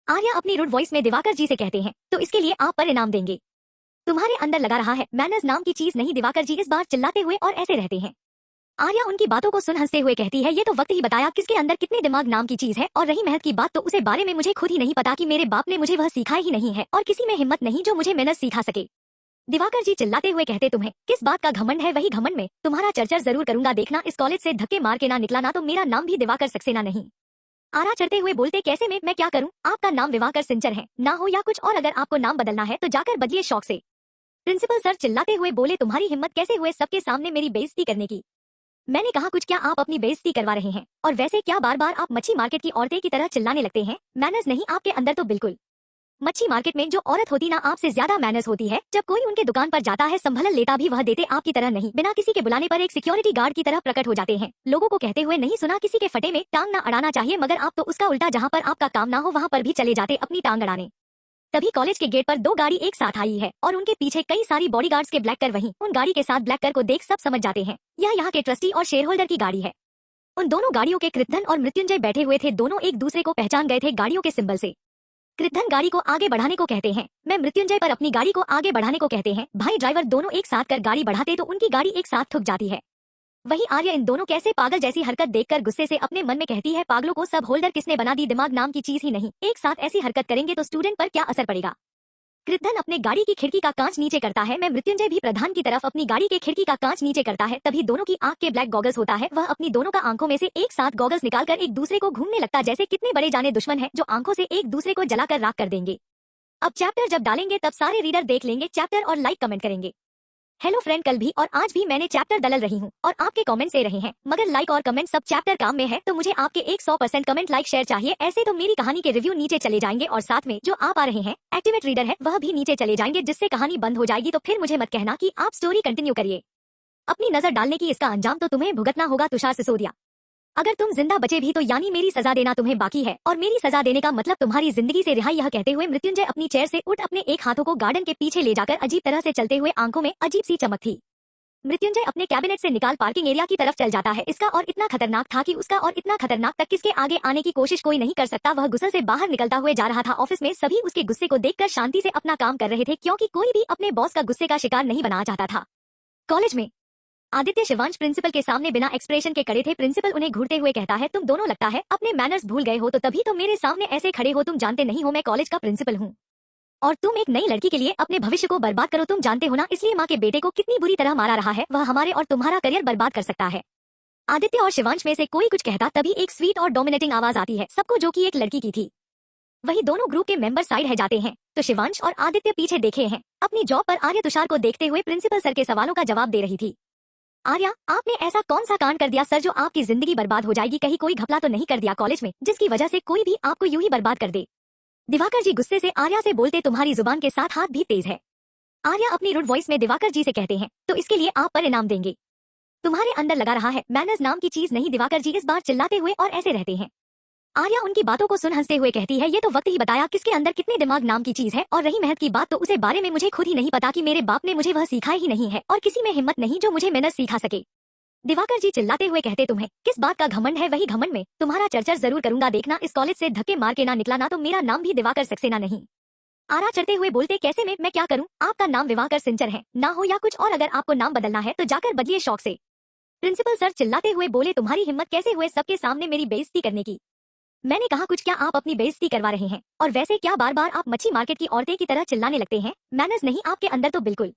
आर्या अपनी रुड वॉइस में दिवाकर जी से कहते हैं तो इसके लिए आप पर इनाम देंगे, तुम्हारे अंदर लगा रहा है मैनर्स नाम की चीज नहीं। दिवाकर जी इस बार चिल्लाते हुए और ऐसे रहते हैं। आर्या उनकी बातों को सुन हंसते हुए कहती है ये तो वक्त ही बताया किसके अंदर कितने दिमाग नाम की चीज है, और रही मेहनत की बात तो उसे बारे में मुझे खुद ही नहीं पता कि मेरे बाप ने मुझे वह सिखाया ही नहीं है और किसी में हिम्मत नहीं जो मुझे मैनर्स सिखा सके। दिवाकर जी चिल्लाते हुए कहते तुम्हें किस बात का घमंड है, वही घमंड में तुम्हारा चर्चर जरूर करूंगा, देखना इस कॉलेज से धक्के मार के ना निकला ना तो मेरा नाम भी दिवाकर सक्सेना नहीं। आरा चढ़ते हुए बोलते कैसे में मैं क्या करूं, आपका नाम दिवाकर सिंचर है ना हो या कुछ और, अगर आपको नाम बदलना है तो जाकर बदलिए शौक से। प्रिंसिपल सर चिल्लाते हुए बोले, तुम्हारी हिम्मत कैसे हुए सबके सामने मेरी बेइज्जती करने की। मैंने कहा कुछ, क्या आप अपनी बेइज्जती करवा रहे हैं? और वैसे क्या बार बार आप मच्छी मार्केट की औरतें की तरह चिल्लाने लगते हैं? मैनर्स नहीं आपके अंदर तो बिल्कुल। मच्छी मार्केट में जो औरत होती ना आपसे ज्यादा मैनर्स होती है। जब कोई उनके दुकान पर जाता है संभलन लेता भी वह देते आपकी तरह नहीं, बिना किसी के बुलाने पर एक सिक्योरिटी गार्ड की तरह प्रकट हो जाते हैं। लोगों को कहते हुए नहीं सुना किसी के फटे में टांग ना अड़ाना चाहिए, मगर आप तो उसका उल्टा, जहाँ पर आपका काम ना हो वहाँ पर भी चले जाते अपनी टांग अड़ाने। तभी कॉलेज के गेट पर दो गाड़ी एक साथ आई है और उनके पीछे कई सारी बॉडीगार्ड्स के ब्लैक कर, वहीं उन गाड़ी के साथ ब्लैक कर को देख सब समझ जाते हैं यह यहाँ के ट्रस्टी और शेयर होल्डर की गाड़ी है। उन दोनों गाड़ियों के कृद्धन और मृत्युंजय बैठे हुए थे। दोनों एक दूसरे को पहचान गए थे गाड़ियों के सिंबल से। कृद्धन गाड़ी को आगे बढ़ाने को कहते हैं, मैं मृत्युंजय पर अपनी गाड़ी को आगे बढ़ाने को कहते हैं। भाई ड्राइवर दोनों एक साथ कर गाड़ी बढ़ाते तो उनकी गाड़ी एक साथ थुक जाती है। वही आर्या इन दोनों कैसे पागल जैसी हरकत देखकर गुस्से से अपने मन में कहती है, पागलों को सब होल्डर किसने बना दी, दिमाग नाम की चीज ही नहीं, एक साथ ऐसी हरकत करेंगे तो स्टूडेंट पर क्या असर पड़ेगा। कृद्धन अपने गाड़ी की खिड़की का कांच नीचे करता है। मैं मृत्युंजय भी प्रधान की तरफ अपनी गाड़ी के खिड़की का कांच नीचे करता है। तभी दोनों की आंख के ब्लैक गॉगल्स होता है। वह अपनी दोनों का आंखों में से एक साथ गॉगल्स निकालकर एक दूसरे को घूमने लगता, जैसे कितने बड़े जाने दुश्मन हैं जो आंखों से एक दूसरे को जलाकर राख कर देंगे। अब चैप्टर जब डालेंगे तब सारे रीडर देख लेंगे चैप्टर और लाइक कमेंट करेंगे। हेलो फ्रेंड, कल भी और आज भी मैंने चैप्टर दलल रही हूँ और आपके कमेंट से रहे हैं, मगर लाइक और कमेंट सब चैप्टर काम में है, तो मुझे आपके 100% कमेंट लाइक शेयर चाहिए। ऐसे तो मेरी कहानी के रिव्यू नीचे चले जाएंगे और साथ में जो आप आ रहे हैं एक्टिवेट रीडर है वह भी नीचे चले जाएंगे, जिससे कहानी बंद हो जाएगी। तो फिर मुझे मत कहना कि आप स्टोरी कंटिन्यू करिए। अपनी नजर डालने की इसका अंजाम तो तुम्हें भुगतना होगा तुषार सिसोदिया। अगर तुम जिंदा बचे भी तो यानी मेरी सजा देना तुम्हें बाकी है, और मेरी सजा देने का मतलब तुम्हारी जिंदगी से रिहाई। यह कहते हुए मृत्युंजय अपनी चेयर से उठ अपने एक हाथों को गार्डन के पीछे ले जाकर अजीब तरह से चलते हुए, आंखों में अजीब सी चमक थी। मृत्युंजय अपने कैबिनेट से निकाल पार्किंग एरिया की तरफ चल जाता है। इसका और इतना खतरनाक था कि उसका और इतना खतरनाक तक किसके आगे आने की कोशिश कोई नहीं कर सकता। वह गुस्से से बाहर निकलता हुए जा रहा था। ऑफिस में सभी उसके गुस्से को देखकर शांति से अपना काम कर रहे थे, क्योंकि कोई भी अपने बॉस का गुस्से का शिकार नहीं बनना चाहता था। कॉलेज में आदित्य शिवांश प्रिंसिपल के सामने बिना एक्सप्रेशन के खड़े थे। प्रिंसिपल उन्हें घूरते हुए कहता है, तुम दोनों लगता है अपने मैनर्स भूल गए हो, तो तभी तो मेरे सामने ऐसे खड़े हो। तुम जानते नहीं हो मैं कॉलेज का प्रिंसिपल हूँ और तुम एक नई लड़की के लिए अपने भविष्य को बर्बाद करो। तुम जानते हो ना, इसलिए माँ के बेटे को कितनी बुरी तरह मारा रहा है। वह हमारे और तुम्हारा करियर बर्बाद कर सकता है। आदित्य और शिवांश में से कोई कुछ कहता, तभी एक स्वीट और डोमिनेटिंग आवाज आती है सबको, जो कि एक लड़की की थी। वही दोनों ग्रुप के मेंबर साइड है जाते हैं तो शिवांश और आदित्य पीछे देखे हैं। अपनी जॉब पर आर्या तुषार को देखते हुए प्रिंसिपल सर के सवालों का जवाब दे रही थी। आर्या, आपने ऐसा कौन सा कांड कर दिया सर जो आपकी जिंदगी बर्बाद हो जाएगी? कहीं कोई घपला तो नहीं कर दिया कॉलेज में जिसकी वजह से कोई भी आपको यूं ही बर्बाद कर दे? दिवाकर जी गुस्से से आर्या से बोलते, तुम्हारी जुबान के साथ हाथ भी तेज है। आर्या अपनी रुड वॉइस में दिवाकर जी से कहते हैं, तो इसके लिए आप पर इनाम देंगे। तुम्हारे अंदर लगा रहा है मैनर्स नाम की चीज नहीं। दिवाकर जी इस बार चिल्लाते हुए और ऐसे रहते हैं। आर्या उनकी बातों को सुन हंसते हुए कहती है, ये तो वक्त ही बताया किसके अंदर कितने दिमाग नाम की चीज है। और रही मेहनत की बात, तो उसे बारे में मुझे खुद ही नहीं पता कि मेरे बाप ने मुझे वह सिखाया ही नहीं है, और किसी में हिम्मत नहीं जो मुझे मेहनत सिखा सके। दिवाकर जी चिल्लाते हुए कहते, तुम्हें किस बात का घमंड है? वही घमंड में तुम्हारा चर्चा जरूर करूंगा, देखना इस कॉलेज से धक्के मार के ना निकला ना तो मेरा नाम भी दिवाकर सक्सेना नहीं। आरा चढ़ते हुए बोलते, कैसे में मैं क्या करूं? आपका नाम दिवाकर सिंचर है ना हो या कुछ और, अगर आपको नाम बदलना है तो जाकर बदलिए शौक से। प्रिंसिपल सर चिल्लाते हुए बोले, तुम्हारी हिम्मत कैसे हुए सबके सामने मेरी बेइज्जती करने की? मैंने कहा कुछ, क्या आप अपनी बेइज्जती करवा रहे हैं? और वैसे क्या बार बार आप मच्छी मार्केट की औरतें की तरह चिल्लाने लगते हैं? मैनर्स नहीं आपके अंदर तो बिल्कुल।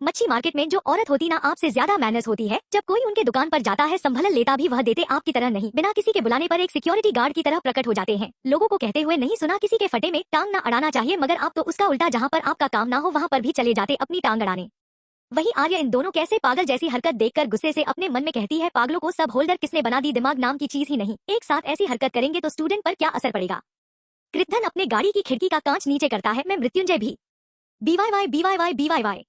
मच्छी मार्केट में जो औरत होती ना आपसे ज्यादा मैनर्स होती है। जब कोई उनके दुकान पर जाता है संभलन लेता भी वह देते आपकी तरह नहीं, बिना किसी के बुलाने पर एक सिक्योरिटी गार्ड की तरह प्रकट हो जाते हैं। लोगों को कहते हुए नहीं सुना किसी के फटे में टांग ना अड़ाना चाहिए, मगर आप तो उसका उल्टा, जहाँ पर आपका काम ना हो वहाँ पर भी चले जाते अपनी टांग अड़ाने। वही आर्या इन दोनों कैसे पागल जैसी हरकत देखकर गुस्से से अपने मन में कहती है, पागलों को सब होल्डर किसने बना दी, दिमाग नाम की चीज ही नहीं, एक साथ ऐसी हरकत करेंगे तो स्टूडेंट पर क्या असर पड़ेगा। कृद्धन अपने गाड़ी की खिड़की का कांच नीचे करता है। मैं मृत्युंजय भी BYY BYY BYY।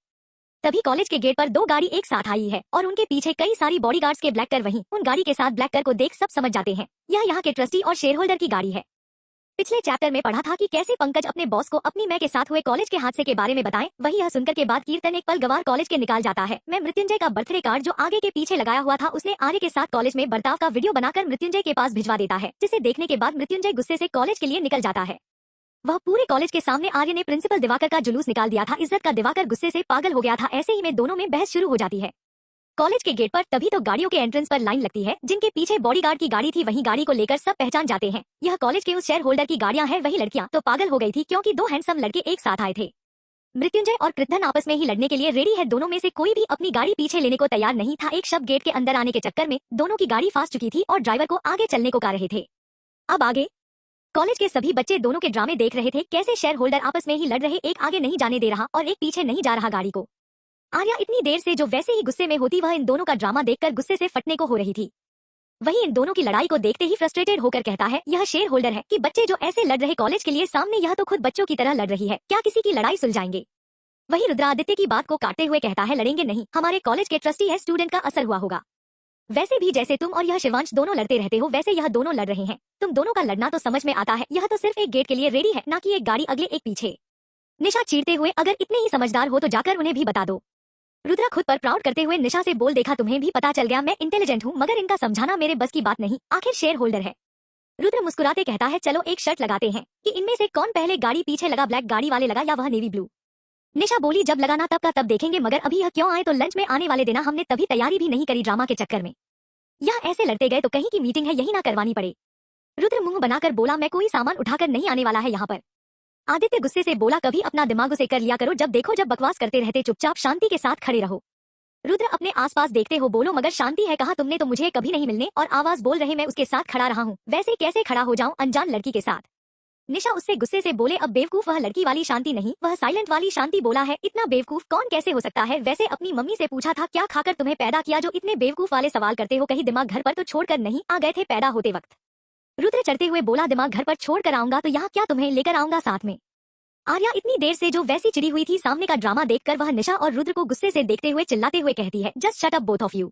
तभी कॉलेज के गेट पर दो गाड़ी एक साथ आई है और उनके पीछे कई सारी बॉडीगार्ड्स के ब्लैक कर, वहीं उन गाड़ी के साथ ब्लैक कर को देख सब समझ जाते हैं यह यहाँ के ट्रस्टी और शेयर होल्डर की गाड़ी है। पिछले चैप्टर में पढ़ा था कि कैसे पंकज अपने बॉस को अपनी मैं के साथ हुए कॉलेज के हादसे के बारे में बताएं। वही यह सुनकर के बाद कीर्तन एक पल गवार कॉलेज के निकाल जाता है। मैं मृत्युंजय का बर्थडे कार्ड जो आगे के पीछे लगाया हुआ था उसने आर्य के साथ कॉलेज में बर्ताव का वीडियो बनाकर मृत्युंजय के पास भिजवा देता है, जिसे देखने के बाद मृत्युंजय गुस्से से कॉलेज के लिए निकल जाता है। वह पूरे कॉलेज के सामने आर्य ने प्रिंसिपल दिवाकर का जुलूस निकाल दिया था। इज्जत का दिवाकर गुस्से से पागल हो गया था। ऐसे ही में दोनों में बहस शुरू हो जाती है कॉलेज के गेट पर। तभी तो गाड़ियों के एंट्रेंस पर लाइन लगती है, जिनके पीछे बॉडीगार्ड की गाड़ी थी। वहीं गाड़ी को लेकर सब पहचान जाते हैं यह कॉलेज के उस शेयर होल्डर की गाड़ियां हैं। वही लड़कियां तो पागल हो गई थी क्योंकि दो हैंडसम लड़के एक साथ आए थे। मृत्युंजय और कृद्धन आपस में ही लड़ने के लिए रेडी है। दोनों में से कोई भी अपनी गाड़ी पीछे लेने को तैयार नहीं था। एक शब्द गेट के अंदर आने के चक्कर में दोनों की गाड़ी फास्ट चुकी थी और ड्राइवर को आगे चलने को कह रहे थे। अब आगे कॉलेज के सभी बच्चे दोनों के ड्रामे देख रहे थे, कैसे शेयर होल्डर आपस में ही लड़ रहे, एक आगे नहीं जाने दे रहा और एक पीछे नहीं जा रहा गाड़ी को। आर्या इतनी देर से जो वैसे ही गुस्से में होती, वह इन दोनों का ड्रामा देखकर गुस्से से फटने को हो रही थी। वहीं इन दोनों की लड़ाई को देखते ही फ्रस्ट्रेटेड होकर कहता है, यह शेयर होल्डर है कि बच्चे जो ऐसे लड़ रहे कॉलेज के लिए सामने, यह तो खुद बच्चों की तरह लड़ रही है, क्या किसी की लड़ाई सुलझाएंगे। वहीं रुद्रादित्य की बात को काटते हुए कहता है, लड़ेंगे नहीं, हमारे कॉलेज के ट्रस्टी है, स्टूडेंट का असर हुआ होगा। वैसे भी जैसे तुम और यह शिवांश दोनों लड़ते रहते हो, वैसे यह दोनों लड़ रहे हैं। तुम दोनों का लड़ना तो समझ में आता है, यह तो सिर्फ एक गेट के लिए रेडी है, ना कि एक गाड़ी अगले एक पीछे। निशा चीरते हुए, अगर इतने ही समझदार हो तो जाकर उन्हें भी बता दो। रुद्रा खुद पर प्राउड करते हुए निशा से बोल, देखा, तुम्हें भी पता चल गया, मैं इंटेलिजेंट हूँ, मगर इनका समझाना मेरे बस की बात नहीं, आखिर शेयर होल्डर है। रुद्र मुस्कुराते कहता है, चलो एक शर्त लगाते हैं कि इनमें से कौन पहले गाड़ी पीछे लगा, ब्लैक गाड़ी वाले लगा या वह नेवी ब्लू। निशा बोली, जब लगाना तब का तब देखेंगे, मगर अभी यह क्यों आए तो लंच में आने वाले देना, हमने तभी तैयारी भी नहीं करी ड्रामा के चक्कर में। यह ऐसे लड़ते गए तो कहीं की मीटिंग है, यही ना करवानी पड़े। रुद्र मुंह बनाकर बोला, मैं कोई सामान उठाकर नहीं आने वाला है यहाँ पर। आदित्य गुस्से से बोला, कभी अपना दिमाग से कर लिया करो, जब देखो जब बकवास करते रहते, चुपचाप शांति के साथ खड़े रहो। रुद्र अपने आसपास देखते हो, बोलो, मगर शांति है कहा तुमने तो मुझे कभी नहीं मिलने और आवाज बोल रहे, मैं उसके साथ खड़ा रहा हूँ, वैसे कैसे खड़ा हो जाऊं अनजान लड़की के साथ। निशा उससे गुस्से से बोले, अब बेवकूफ, वह लड़की वाली शांति नहीं, वह साइलेंट वाली शांति बोला है, इतना बेवकूफ कौन कैसे हो सकता है। वैसे अपनी मम्मी से पूछा था, क्या खाकर तुम्हें पैदा किया जो इतने बेवकूफ वाले सवाल करते हो, कहीं दिमाग घर पर तो छोड़कर नहीं आ गए थे पैदा होते वक्त। रुद्र चढ़ते हुए बोला, दिमाग घर पर छोड़ कर आऊंगा तो यहाँ क्या तुम्हें लेकर आऊंगा साथ में। आर्या इतनी देर से जो वैसी चिड़ी हुई थी सामने का ड्रामा देखकर, वह निशा और रुद्र को गुस्से से देखते हुए चिल्लाते हुए कहती है, just shut up both of you.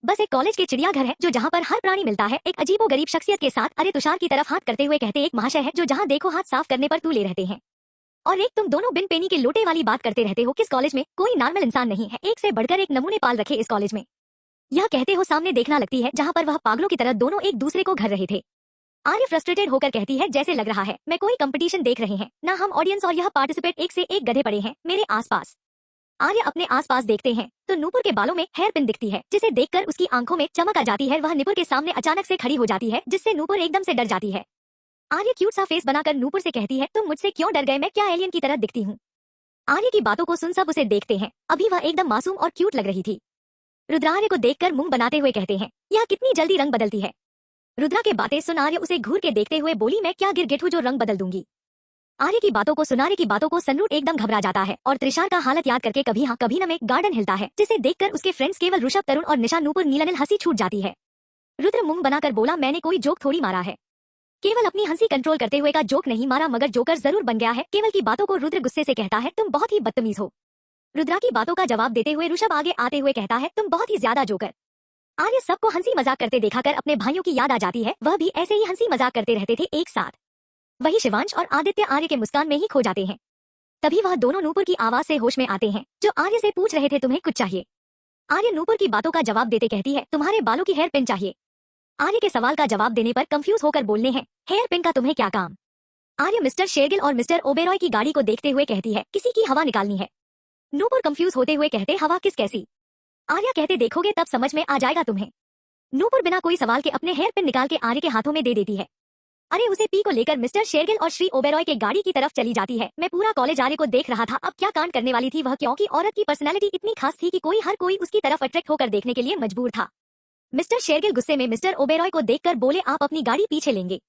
बस एक कॉलेज के चिड़ियाघर है जो जहाँ पर हर प्राणी मिलता है, एक अजीबो गरीब शख्सियत के साथ। अरे तुषार की तरफ हाथ करते हुए कहते, एक महाशय है जो जहाँ देखो हाथ साफ करने पर तू ले रहते हैं, और एक तुम दोनों बिन पेनी के लोटे वाली बात करते रहते हो। किस कॉलेज में कोई नॉर्मल इंसान नहीं है, एक से बढ़कर एक नमूने पाल रखे इस कॉलेज में। यह कहते हो सामने देखना लगती है, जहाँ पर वह पागलों की तरह दोनों एक दूसरे को घर रहे थे। आर्य फ्रस्ट्रेटेड होकर कहती है, जैसे लग रहा है मैं कोई कंपटीशन देख रहे हैं ना, हम ऑडियंस और यह पार्टिसिपेट एक से एक गधे पड़े हैं मेरे आसपास। आर्य अपने आसपास देखते हैं तो नूपुर के बालों में हेयर पिन दिखती है, जिसे देखकर उसकी आंखों में चमक आ जाती है। वह नूपुर के सामने अचानक से खड़ी हो जाती है, जिससे नूपुर एकदम से डर जाती है। आर्य क्यूट सा फेस बनाकर नूपुर से कहती है, तुम मुझसे क्यों डर गए, मैं क्या एलियन की तरह दिखती हूँ। आर्य की बातों को सुन सब उसे देखते हैं, अभी वह एकदम मासूम और क्यूट लग रही थी। रुद्र आर्य को देखकर मुंह बनाते हुए कहते हैं, यह कितनी जल्दी रंग बदलती है। रुद्रा के बातें सुन आर्य उसे घूर के देखते हुए बोली, मैं क्या गिरगिट हूँ जो रंग बदल दूंगी। आर्य की बातों को सुन आर्य की बातों को सन्नूट एकदम घबरा जाता है और त्रिशार का हालत याद करके कभी हाँ कभी न में गार्डन हिलता है, जिसे देखकर उसके फ्रेंड्स केवल ऋषभ, तरुण और निशा, नूपुर, नीलानिल हंसी छूट जाती है। रुद्र मुंह बनाकर बोला, मैंने कोई जोक थोड़ी मारा है, केवल अपनी हंसी कंट्रोल करते हुए का जोक नहीं मारा, मगर जोकर जरूर बन गया है। केवल की बातों को रुद्र गुस्से से कहता है, तुम बहुत ही बदतमीज हो। रुद्रा की बातों का जवाब देते हुए ऋषभ आगे आते हुए कहता है, तुम बहुत ही ज्यादा जोकर। आर्य सबको हंसी मजाक करते देखाकर अपने भाइयों की याद आ जाती है, वह भी ऐसे ही हंसी मजाक करते रहते थे एक साथ। वही शिवांश और आदित्य आर्य के मुस्कान में ही खो जाते हैं। तभी वह दोनों नूपुर की आवाज से होश में आते हैं, जो आर्य से पूछ रहे थे, तुम्हें कुछ चाहिए। आर्य नूपुर की बातों का जवाब देते कहती है, तुम्हारे बालों की हेयर पिन चाहिए। आर्य के सवाल का जवाब देने पर कंफ्यूज होकर बोलने हैं, हेयर पिन का तुम्हें क्या काम। आर्य मिस्टर शेरगिल और मिस्टर ओबेरॉय की गाड़ी को देखते हुए कहती है, किसी की हवा निकालनी है। नूपुर कंफ्यूज होते हुए कहते, हवा किस कैसी। आर्या कहते, देखोगे तब समझ में आ जाएगा तुम्हें। नूपुर बिना कोई सवाल के अपने हेयर पिन निकाल के आर्य के हाथों में दे देती है। अरे उसे पी को लेकर मिस्टर शेरगिल और श्री ओबेरॉय के गाड़ी की तरफ चली जाती है। मैं पूरा कॉलेज आर्य को देख रहा था, अब क्या कांड करने वाली थी वह, क्योंकि औरत की पर्सनालिटी इतनी खास थी कि हर कोई उसकी तरफ अट्रैक्ट होकर देखने के लिए मजबूर था। मिस्टर शेरगिल गुस्से में मिस्टर ओबेरॉय को देखकर बोले, आप अपनी गाड़ी पीछे लेंगे।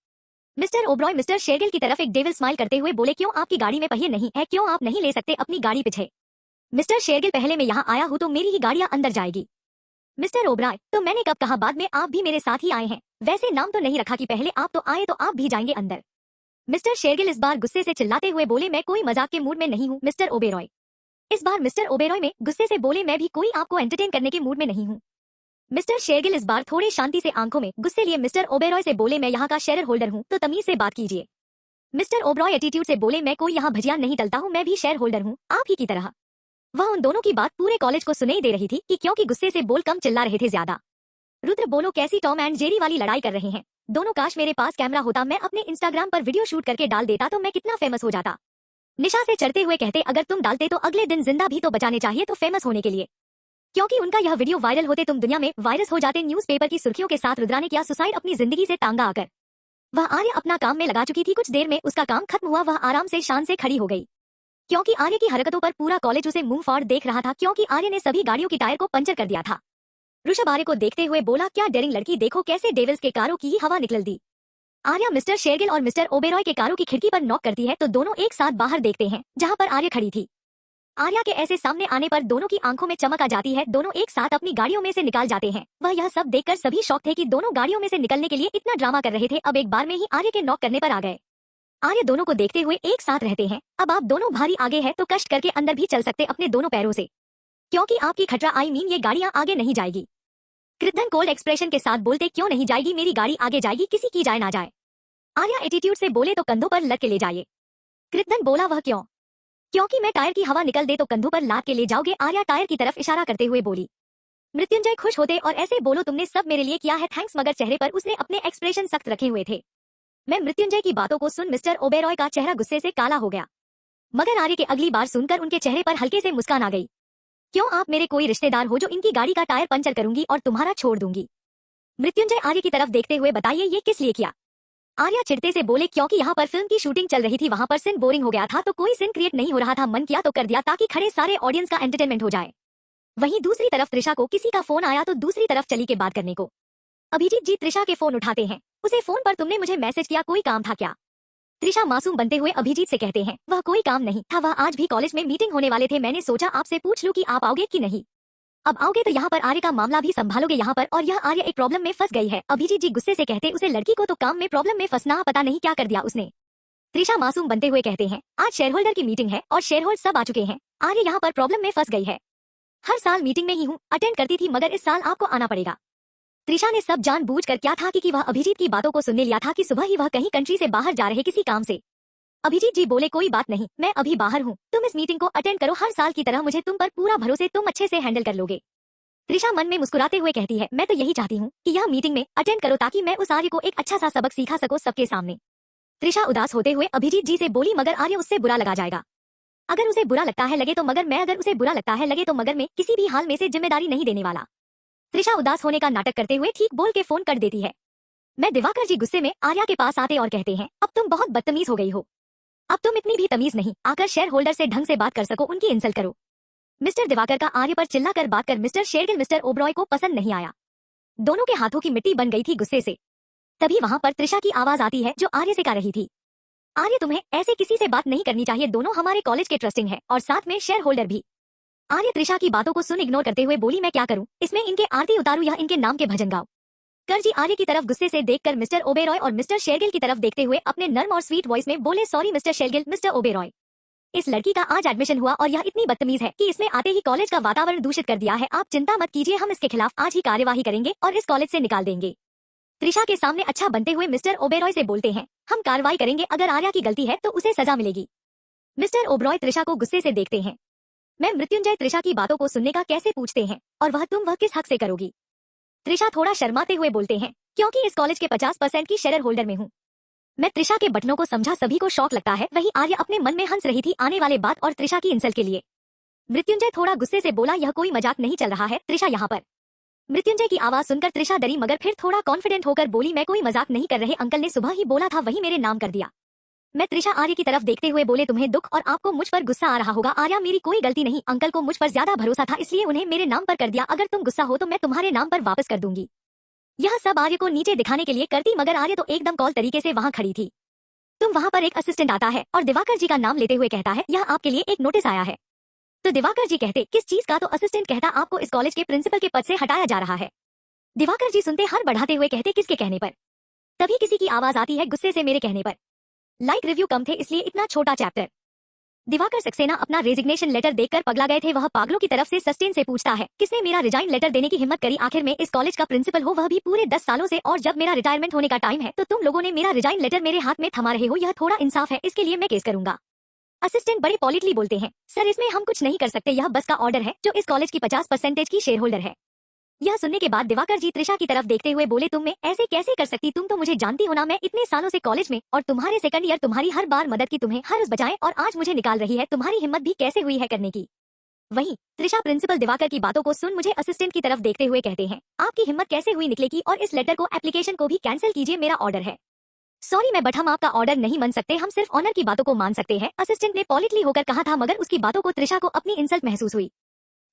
मिस्टर ओबेरॉय मिस्टर शेरगिल की तरफ एक डेविल स्माइल करते हुए बोले, क्यों आपकी गाड़ी में पहिए नहीं है, क्यों आप नहीं ले सकते अपनी गाड़ी पीछे। मिस्टर शेरगिल, पहले मैं यहाँ आया हूँ तो मेरी ही गाड़ियाँ अंदर जाएगी। मिस्टर ओबराय, तो मैंने कब कहा, बाद में आप भी मेरे साथ ही आए हैं, वैसे नाम तो नहीं रखा कि पहले आप तो आए तो आप भी जाएंगे अंदर। मिस्टर शेरगिल इस बार गुस्से से चिल्लाते हुए बोले, मैं कोई मजाक के मूड में नहीं हूँ मिस्टर ओबेरॉय। इस बार मिस्टर ओबेरॉय में गुस्से से बोले, मैं भी कोई आपको एंटरटेन करने के मूड में नहीं हूँ। मिस्टर शेरगिल इस बार थोड़े शांति से आंखों में गुस्से लिए मिस्टर ओबेरॉय से बोले, मैं यहाँ का शेयर होल्डर हूँ तो तमीज से बात कीजिए। मिस्टर ओबेरॉय एटीट्यूड से बोले, मैं कोई यहाँ भजिया नहीं टलता हूँ, मैं भी शेयर होल्डर हूँ आप ही की तरह। वह उन दोनों की बात पूरे कॉलेज को सुनाई दे रही थी कि क्योंकि गुस्से से बोल कम चिल्ला रहे थे ज्यादा। रुद्र बोलो, कैसी टॉम एंड जेरी वाली लड़ाई कर रहे हैं दोनों, काश मेरे पास कैमरा होता, मैं अपने इंस्टाग्राम पर वीडियो शूट करके डाल देता तो मैं कितना फेमस हो जाता। निशा से चढ़ते हुए कहते, अगर तुम डालते तो अगले दिन जिंदा भी तो बचाने चाहिए तो फेमस होने के लिए, क्योंकि उनका यह वीडियो वायरल होते तुम दुनिया में वायरस हो जाते। न्यूज़पेपर की सुर्खियों के साथ रुद्रा ने किया सुसाइड अपनी जिंदगी से तांगा आकर। वह आर्य अपना काम में लगा चुकी थी, कुछ देर में उसका काम खत्म हुआ, वह आराम से शान से खड़ी हो गई, क्योंकि आर्य की हरकतों पर पूरा कॉलेज उसे मुंह फाड़ देख रहा था, क्योंकि आर्य ने सभी गाड़ियों की टायर को पंचर कर दिया था। ऋषभ आर्य को देखते हुए बोला, क्या डेयरिंग लड़की, देखो कैसे डेविल्स के कारों की ही हवा निकल दी। आर्या मिस्टर शेरगिल और मिस्टर ओबेरॉय के कारों की खिड़की पर नॉक करती है तो दोनों एक साथ बाहर देखते हैं जहां पर आर्या खड़ी थी। आर्या के ऐसे सामने आने पर दोनों की आंखों में चमक आ जाती है। दोनों एक साथ अपनी गाड़ियों में से निकाल जाते हैं। वह यह सब देखकर सभी शॉक थे कि दोनों गाड़ियों में से निकलने के लिए इतना ड्रामा कर रहे थे, अब एक बार में ही आर्या के नॉक करने पर आ गए। आर्य दोनों को देखते हुए एक साथ रहते हैं। अब आप दोनों भारी आगे हैं तो कष्ट करके अंदर भी चल सकते अपने दोनों पैरों से, क्योंकि आपकी खटरा ये गाड़ियां आगे नहीं जाएगी। कृद्धन कोल्ड एक्सप्रेशन के साथ बोलते, क्यों नहीं जाएगी, मेरी गाड़ी आगे जाएगी, किसी की जाए ना जाए। आर्या एटीट्यूड से बोले, तो कंधों पर लद के ले जाइए। कृद्धन बोला, वह क्यों? क्योंकि मैं टायर की हवा निकल दे तो कंधों पर लाद के ले जाओगे। आर्या टायर की तरफ इशारा करते हुए बोली। मृत्युंजय खुश होते और ऐसे बोलो, तुमने सब मेरे लिए किया है, थैंक्स, मगर चेहरे पर उसने अपने एक्सप्रेशन सख्त रखे हुए थे। मैं मृत्युंजय की बातों को सुन मिस्टर ओबेरॉय का चेहरा गुस्से से काला हो गया, मगर आर्य के अगली बार सुनकर उनके चेहरे पर हल्के से मुस्कान आ गई। क्यों, आप मेरे कोई रिश्तेदार हो जो इनकी गाड़ी का टायर पंचर करूंगी और तुम्हारा छोड़ दूंगी। मृत्युंजय आर्य की तरफ देखते हुए, बताइए ये किस लिए किया। आर्या चिढ़ते से बोले, क्योंकि यहाँ पर फिल्म की शूटिंग चल रही थी, वहाँ पर सीन बोरिंग हो गया था तो कोई सीन क्रिएट नहीं हो रहा था, मन किया तो कर दिया ताकि खड़े सारे ऑडियंस का एंटरटेनमेंट हो जाए। वहीं दूसरी तरफ त्रिशा को किसी का फोन आया तो दूसरी तरफ चली के बात करने को। अभिजीत जी त्रिशा के फोन उठाते हैं। उसे फोन पर, तुमने मुझे मैसेज किया, कोई काम था क्या। त्रिशा मासूम बनते हुए अभिजीत से कहते हैं, वह कोई काम नहीं था, वह आज भी कॉलेज में मीटिंग होने वाले थे, मैंने सोचा आपसे पूछ लूं कि आप आओगे कि नहीं। अब आओगे तो यहाँ पर आर्य का मामला भी संभालोगे यहाँ पर, और यह आर्य एक प्रॉब्लम में फंस गई है। अभिजीत जी गुस्से से कहते, उसे लड़की को तो काम में प्रॉब्लम में फंसना, पता नहीं क्या कर दिया उसने। त्रिशा मासूम बनते हुए कहते हैं, आज शेयर होल्डर की मीटिंग है और शेयर होल्डर सब आ चुके हैं, आर्य यहाँ पर प्रॉब्लम में फंस गई है। हर साल मीटिंग में ही हूँ, अटेंड करती थी, मगर इस साल आपको आना पड़ेगा। त्रिशा ने सब जानबूझकर क्या था कि वह अभिजीत की बातों को सुनने लिया था कि सुबह ही वह कहीं कंट्री से बाहर जा रहे किसी काम से। अभिजीत जी बोले, कोई बात नहीं, मैं अभी बाहर हूँ, तुम इस मीटिंग को अटेंड करो, हर साल की तरह मुझे तुम पर पूरा भरोसे, तुम अच्छे से हैंडल कर लोगे। त्रिशा मन में मुस्कुराते हुए कहती है, मैं तो यही चाहती हूँ कि यह मीटिंग में अटेंड करो ताकि मैं उस आर्य को एक अच्छा सा सबक सिखा सको सबके सामने। त्रिशा उदास होते हुए अभिजीत जी से बोली, मगर आर्य उससे बुरा लगा जाएगा। अगर उसे बुरा लगता है लगे तो, मगर मैं, अगर उसे बुरा लगता है लगे तो, मगर मैं किसी भी हाल में से जिम्मेदारी नहीं देने वाला। त्रिशा उदास होने का नाटक करते हुए ठीक बोल के फोन कर देती है। मैं दिवाकर जी गुस्से में आर्या के पास आते और कहते हैं, अब तुम बहुत बदतमीज हो गई हो, अब तुम इतनी भी तमीज नहीं, आकर शेयर होल्डर से ढंग से बात कर सको, उनकी इंसल्ट करो। मिस्टर दिवाकर का आर्य पर चिल्लाकर बात कर मिस्टर शेरगिल मिस्टर ओबरॉय को पसंद नहीं आया। दोनों के हाथों की मिट्टी बन गई थी गुस्से से। तभी वहां पर त्रिशा की आवाज आती है जो आर्य से कह रही थी, आर्य तुम्हें ऐसे किसी से बात नहीं करनी चाहिए, दोनों हमारे कॉलेज के ट्रस्टिंग है और साथ में शेयर होल्डर भी। आर्य त्रिशा की बातों को सुन इग्नोर करते हुए बोली, मैं क्या करूं, इसमें इनके आरती उतारूं या इनके नाम के भजन गाओ। कर जी आर्य की तरफ गुस्से से देखकर मिस्टर ओबेरॉय और मिस्टर शेरगिल की तरफ देखते हुए अपने नर्म और स्वीट वॉइस में बोले, sorry mister Shergill, mister Oberoi, इस लड़की का आज एडमिशन हुआ और यह इतनी बदतमीज है कि इसमें आते ही कॉलेज का वातावरण दूषित कर दिया है। आप चिंता मत कीजिए, हम इसके खिलाफ आज ही कार्यवाही करेंगे और इस कॉलेज से निकाल देंगे। त्रिशा के सामने अच्छा बनते हुए मिस्टर ओबेरॉय से बोलते हैं, हम कार्रवाई करेंगे, अगर आर्या की गलती है तो उसे सजा मिलेगी। मिस्टर ओबेरॉय त्रिशा को गुस्से से देखते हैं। मैं मृत्युंजय त्रिशा की बातों को सुनने का कैसे पूछते हैं, और वह किस हक से करोगी। त्रिशा थोड़ा शर्माते हुए बोलते हैं, क्योंकि इस कॉलेज के 50% की शेयर होल्डर में हूँ। मैं त्रिशा के बटनों को समझा, सभी को शौक लगता है। वही आर्य अपने मन में हंस रही थी आने वाले बात और त्रिशा की इंसल्ट के लिए। मृत्युंजय थोड़ा गुस्से से बोला, यह कोई मजाक नहीं चल रहा है त्रिशा यहाँ पर। मृत्युंजय की आवाज सुनकर त्रिशा डरी, मगर फिर थोड़ा कॉन्फिडेंट होकर बोली, मैं कोई मजाक नहीं कर रहे, अंकल ने सुबह ही बोला था, वही मेरे नाम कर दिया। मैं त्रिशा आर्य की तरफ देखते हुए बोले, तुम्हें दुख और आपको मुझ पर गुस्सा आ रहा होगा, आर्या मेरी कोई गलती नहीं, अंकल को मुझ पर ज्यादा भरोसा था इसलिए उन्हें मेरे नाम पर कर दिया, अगर तुम गुस्सा हो तो मैं तुम्हारे नाम पर वापस कर दूंगी। यह सब आर्य को नीचे दिखाने के लिए करती, मगर आर्य तो एकदम कॉल तरीके से वहां खड़ी थी। तुम वहां पर एक असिस्टेंट आता है और दिवाकर जी का नाम लेते हुए कहता है, यह आपके लिए एक नोटिस आया है। तो दिवाकर जी कहते, किस चीज का, तो असिस्टेंट कहता, आपको इस कॉलेज के प्रिंसिपल के पद से हटाया जा रहा है। दिवाकर जी सुनते हर बढ़ाते हुए कहते, किसके कहने पर। तभी किसी की आवाज आती है गुस्से से, मेरे कहने पर। लाइक रिव्यू कम थे इसलिए इतना छोटा चैप्टर। दिवाकर सक्सेना अपना रेजिग्नेशन लेटर देखकर पगला गए थे। वह पागलों की तरफ से सस्टेन से पूछता है, किसने मेरा रिजाइन लेटर देने की हिम्मत करी, आखिर में इस कॉलेज का प्रिंसिपल हो, वह भी पूरे 10 सालों से, और जब मेरा रिटायरमेंट होने का टाइम है तो तुम लोगों ने मेरा रिजाइन लेटर मेरे हाथ में थमा रहे हो, यह थोड़ा इंसाफ है, इसके लिए मैं केस करूंगा। असिस्टेंट बड़े पॉलिटली बोलते हैं, सर इसमें हम कुछ नहीं कर सकते, यह बस का ऑर्डर है जो इस कॉलेज की 50% की शेयर होल्डर है। यह सुनने के बाद दिवाकर जी त्रिशा की तरफ देखते हुए बोले, तुम में ऐसे कैसे कर सकती, तुम तो मुझे जानती हो ना, मैं इतने सालों से कॉलेज में और तुम्हारे सेकंड ईयर, तुम्हारी हर बार मदद की, तुम्हें हर उस बचाए, और आज मुझे निकाल रही है, तुम्हारी हिम्मत भी कैसे हुई है करने की। वहीं त्रिशा प्रिंसिपल दिवाकर की बातों को सुन मुझे असिस्टेंट की तरफ देखते हुए कहते हैं, आपकी हिम्मत कैसे हुई निकलेगी, और इस लेटर को, एप्लीकेशन को भी कैंसिल कीजिए, मेरा ऑर्डर है। सॉरी मैं, बट हम आपका ऑर्डर नहीं मान सकते, हम सिर्फ ऑनर की बातों को मान सकते हैं, असिस्टेंट ने पॉलिटली होकर कहा था, मगर उसकी बातों को त्रिशा को अपनी इंसल्ट महसूस हुई।